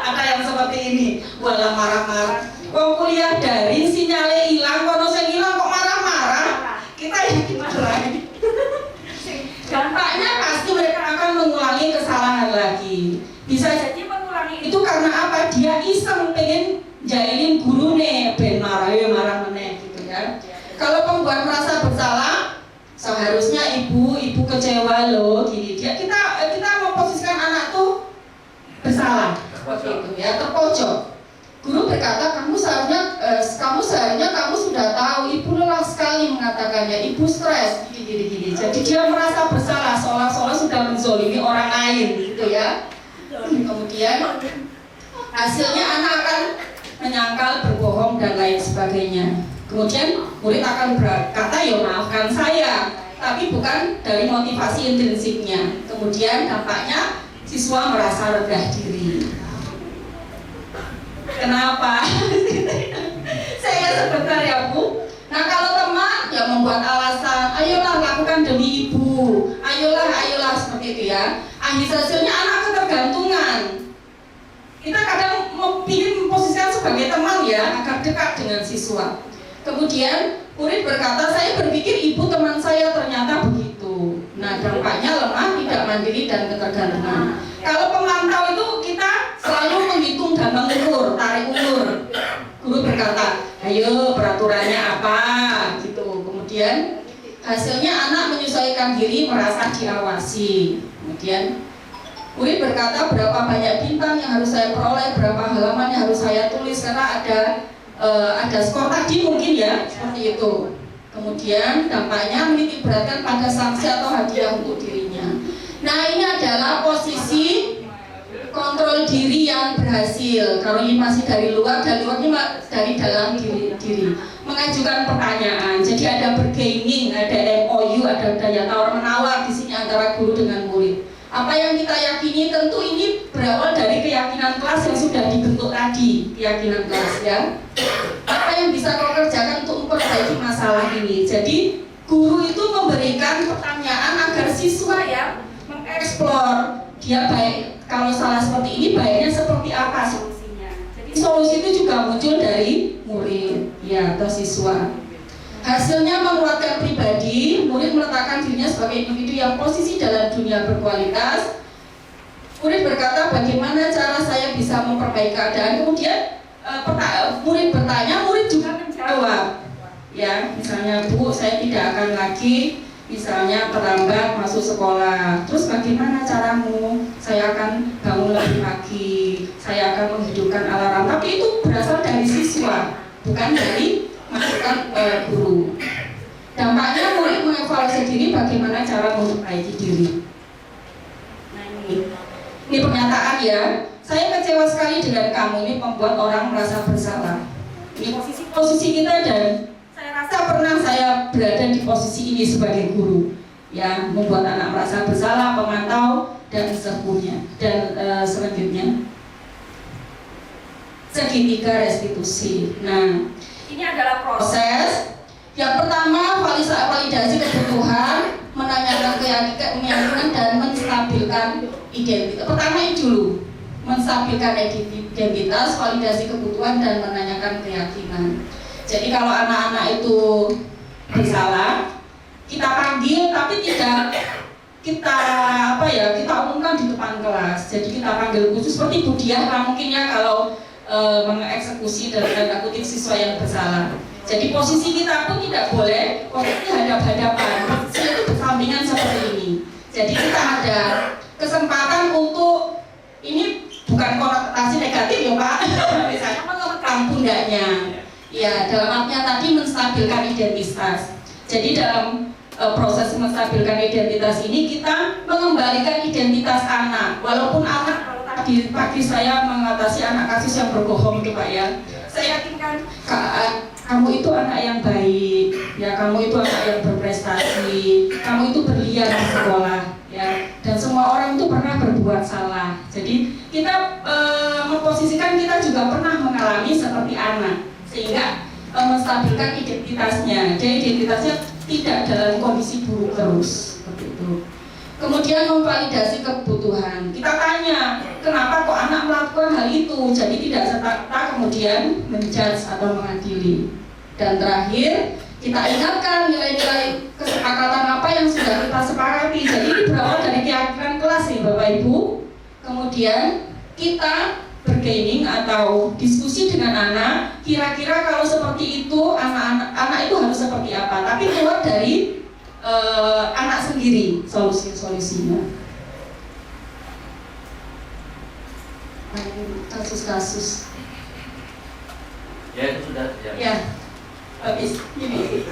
ada yang seperti ini, walah marah-marah. Wong kuliah dari sinyale hilang, kono sing hilang kok marah-marah. Kita yang gimana lagi? Dampaknya pasti mereka akan mengulangi kesalahan lagi. Bisa jadi mengulangi itu karena apa? Dia iseng pengen jahilin guru nih, ben marah meneh gitu ya. Kalau pembuat merasa bersalah, seharusnya ibu kecewa loh, gini dia kita memposisikan anak tuh bersalah, gitu ya, terpojok. Guru berkata kamu seharusnya kamu sudah tahu, ibu lelah sekali mengatakannya, ibu stres, gini. Jadi dia merasa bersalah, seolah-olah sudah menzolimi orang lain, gitu ya. Kemudian hasilnya anak akan menyangkal, berbohong dan lain sebagainya. Kemudian murid akan berkata, ya maafkan saya, tapi bukan dari motivasi intrinsiknya. Kemudian dampaknya siswa merasa rendah diri. Kenapa? Saya sebentar ya Bu. Nah kalau teman ya membuat alasan, ayolah lakukan demi ibu, ayolah seperti itu ya. Hasilnya anak ketergantungan. Kita kadang ingin memposisikan sebagai teman ya, agar dekat dengan siswa. Kemudian murid berkata, saya berpikir ibu teman saya ternyata begitu. Nah dampaknya lemah, tidak mandiri dan ketergantungan. Kalau pemantau itu kita selalu menghitung dan mengukur, tarik ulur. Guru berkata, ayo peraturannya apa gitu. Kemudian hasilnya anak menyesuaikan diri, merasa diawasi. Kemudian murid berkata, berapa banyak bintang yang harus saya peroleh, berapa halaman yang harus saya tulis, karena ada skor tadi mungkin ya, seperti itu. Kemudian dampaknya menitik beratkan pada sanksi atau hadiah untuk dirinya. Nah ini adalah posisi kontrol diri yang berhasil. Kalau ini masih dari luar, dari dalam diri. Mengajukan pertanyaan. Jadi ada bargaining, ada MOU, ada daya tawar menawar di sini antara guru dengan murid. Apa yang kita yakini tentu ini berawal dari keyakinan kelas yang sudah dibentuk tadi, keyakinan kelas ya. Apa yang bisa kau kerjakan untuk memperbaiki masalah ini? Jadi guru itu memberikan pertanyaan agar siswa ya mengeksplor dia baik. Kalau salah seperti ini baiknya seperti apa solusinya. Jadi solusi itu juga muncul dari murid ya atau siswa. Hasilnya menguatkan pribadi, murid meletakkan dirinya sebagai individu yang posisi dalam dunia berkualitas. Murid berkata, bagaimana cara saya bisa memperbaiki keadaan? Kemudian murid bertanya, murid juga menjawab. Ya, misalnya Bu, saya tidak akan lagi misalnya terlambat masuk sekolah. Terus bagaimana caramu? Saya akan bangun lebih pagi, saya akan menghidupkan alarm. Tapi itu berasal dari siswa, bukan dari masukan guru. Dampaknya murid mengevaluasi diri, bagaimana cara memperbaiki diri. Nah ini pernyataan ya. Saya kecewa sekali dengan kamu, ini membuat orang merasa bersalah. Ini posisi kita dan saya rasa pernah saya berada di posisi ini sebagai guru. Ya, membuat anak merasa bersalah, pemantau dan seterusnya. Dan selanjutnya segitiga restitusi. Nah ini adalah proses. Yang pertama, validasi kebutuhan, menanyakan keyakinan dan menstabilkan identitas. Pertama ini dulu, menstabilkan identitas, validasi kebutuhan dan menanyakan keyakinan. Jadi kalau anak-anak itu bersalah, kita panggil tapi tidak kita umumkan di depan kelas. Jadi kita panggil khusus seperti Bu Diah mungkin ya kalau mengeksekusi dan tanda kutip siswa yang bersalah. Jadi posisi kita pun tidak boleh posisi hadap-hadapan, posisi itu bersampingan seperti ini. Jadi kita ada kesempatan untuk ini bukan konotasi negatif ya Pak, misalnya mengepang pundaknya. Ya dalam artinya tadi menstabilkan identitas. Jadi dalam proses menstabilkan identitas ini kita mengembalikan identitas anak, walaupun anak di pagi saya mengatasi anak kasus yang berbohong itu Pak ya. Saya yakinkan kamu itu anak yang baik, ya kamu itu anak yang berprestasi, kamu itu berlian di sekolah, ya. Dan semua orang itu pernah berbuat salah. Jadi kita memposisikan kita juga pernah mengalami seperti anak, sehingga menstabilkan identitasnya. Jadi identitasnya tidak dalam kondisi buruk terus, seperti itu. Kemudian memvalidasi kebutuhan. Kita tanya, kenapa kok anak melakukan hal itu? Jadi tidak serta-merta kemudian menjudge atau mengadili. Dan terakhir, kita ingatkan nilai-nilai kesepakatan apa yang sudah kita sepakati. Jadi ini berawal dari keyakinan kelas nih Bapak Ibu. Kemudian kita bargaining atau diskusi dengan anak. Kira-kira kalau seperti itu anak itu harus seperti apa? Tapi keluar dari anak sendiri solusinya. Kasus-kasus. Ya itu sudah. Ya. Habis ini.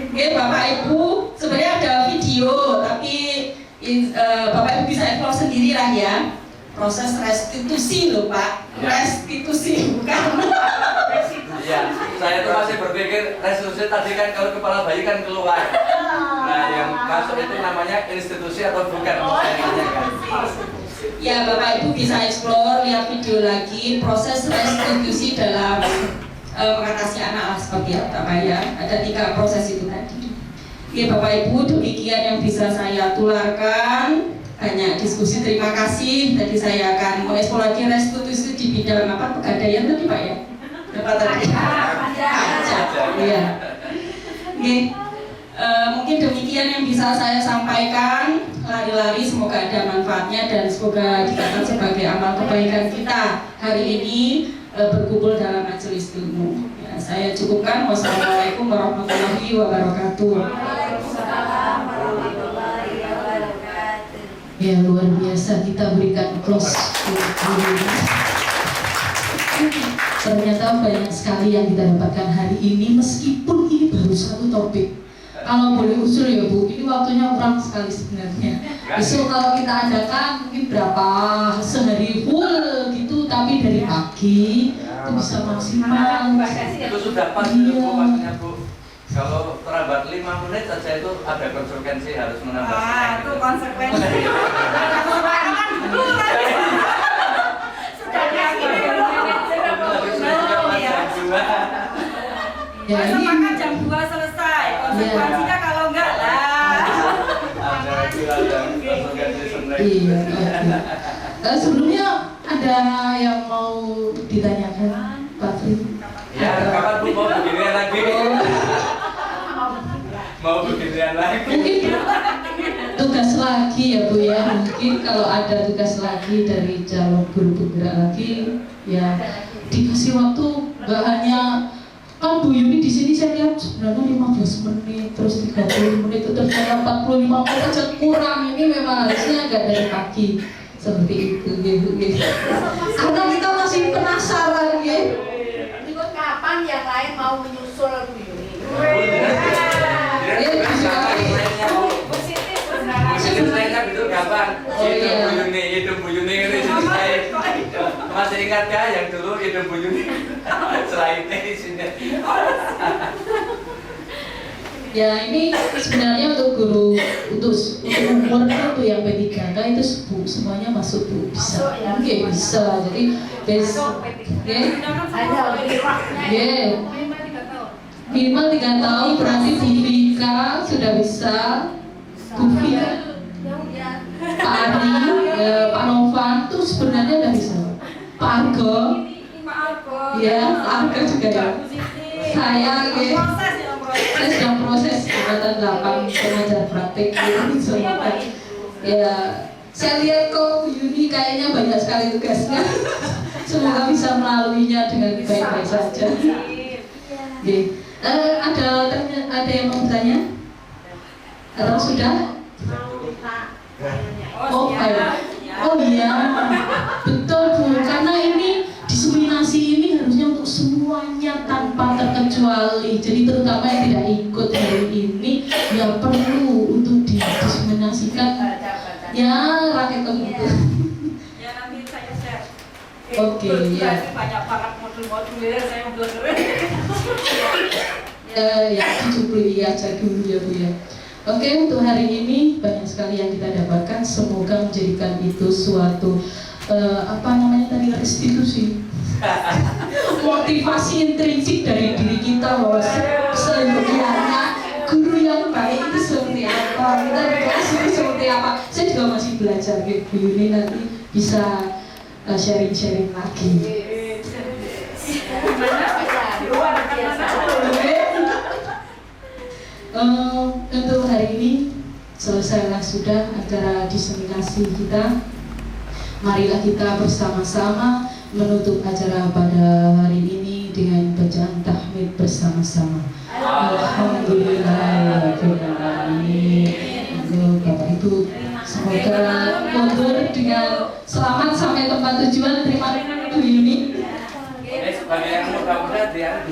Oke, Bapak Ibu, sebenarnya ada video, tapi Bapak Ibu bisa explore sendiri lah ya. Proses restitusi loh Pak, restitusi bukan. Iya, saya tuh masih berpikir pikir resolusi tadi kan kalau kepala bayi kan keluar. Nah, yang masuk itu namanya institusi atau bukan? Saya tanyakan. Ya, Bapak Ibu bisa explore, lihat video lagi proses restitusi dalam mengatasi anak lah seperti apa Pak ya. Ada 3 proses itu tadi. Oke Bapak Ibu, demikian yang bisa saya tularkan. Banyak diskusi, terima kasih. Tadi saya akan mengeksplor lagi restitusi di bidang apa? Pegadaian tadi Pak ya? Apa tadi? Pajak. Iya. Oke. Mungkin demikian yang bisa saya sampaikan. Lari-lari semoga ada manfaatnya dan semoga dikatakan sebagai amal kebaikan kita hari ini berkumpul dalam majelis ilmu. Ya, saya cukupkan. Wassalamualaikum warahmatullahi wabarakatuh. Waalaikumsalam warahmatullahi wabarakatuh. Ya luar biasa, kita berikan close. Ternyata banyak sekali yang kita dapatkan hari ini meskipun ini baru satu topik. Kalau boleh usul ya Bu, ini waktunya kurang sekali sebenarnya. Besok kalau kita adakan mungkin berapa sehari full gitu, tapi dari pagi itu bisa maksimal. Itu sudah pas itu Bu, maksudnya Bu. Kalau terlambat 5 menit saja itu ada konsekuensi harus menambah. Itu konsekuensi. Sudah yakin Ya ini maka jam 2 selesai. Konsekuensinya kalau enggak lah. iya. Sebelumnya ada yang mau ditanyakan Pak Fri? Ya, kapan Bu mau beginian lagi? Mau beginian lagi? Mungkin tugas lagi ya Bu ya. Mungkin kalau ada tugas lagi dari calon guru penggerak lagi, ya dikasih waktu. Gak hanya kan Bu Yuni di sini saya lihat sebenarnya 15 menit, terus 30 menit, itu ternyata 45 menit aja kurang. Ini memang harusnya agak dari pagi seperti itu gitu. Karena kita masih penasaran gitu. Kapan yang lain mau menyusul Bu Yuni? Positif lainnya itu kapan? Hidup Bu Yuni ini selesai. Masih ingatkah yang dulu hidup Bu Yuni? Selain di sini. Ya ini sebenarnya untuk guru, untuk umur itu yang P3K itu semuanya masuk Bu, bisa, mungkin bisa. Jadi besok, minimal 3 tahun berarti Bu Vika sudah bisa, Bu Vika, Pak Ari, Pak Novan itu sebenarnya udah bisa, Pak Argo, ya Pak Argo juga ya. Saya saya sedang proses angkatan 8 pengajar praktik ini semoga ya saya lihat kok Bu Yuni kayaknya banyak sekali tugasnya. Semoga bisa melaluinya dengan baik-baik saja. Ada yang mau bertanya? Atau sudah? Oh iya, betul Bu, karena ini diseminasi ini harusnya untuk semuanya tanpa terkecuali. Jadi terutama yang tidak ikut hari ini ya perlu untuk diseminasikan. Ya rakyat komputer. Ya nanti saya share. Oke, ya. Banyak banget modul-modul ya saya belajar. Ya 70 aja dulu ya Bu ya. Oke, untuk hari ini banyak sekali yang kita dapatkan. Semoga menjadikan itu suatu restitusi, motivasi intrinsik dari diri kita bahwa sebenarnya guru yang baik itu seperti apa, kita di kelas itu seperti apa. Saya juga masih belajar Bu Yuni, nanti bisa sharing-sharing lagi. Untuk hari ini selesailah sudah acara diseminasi kita. Marilah kita bersama-sama menutup acara pada hari ini dengan bacaan tahmid bersama-sama. Alhamdulillahirobbilalamin. Bapak Ibu, semoga mundur dengan selamat sampai tempat tujuan. Terima kasih Bu Yuni. Bagi yang muda-muda dia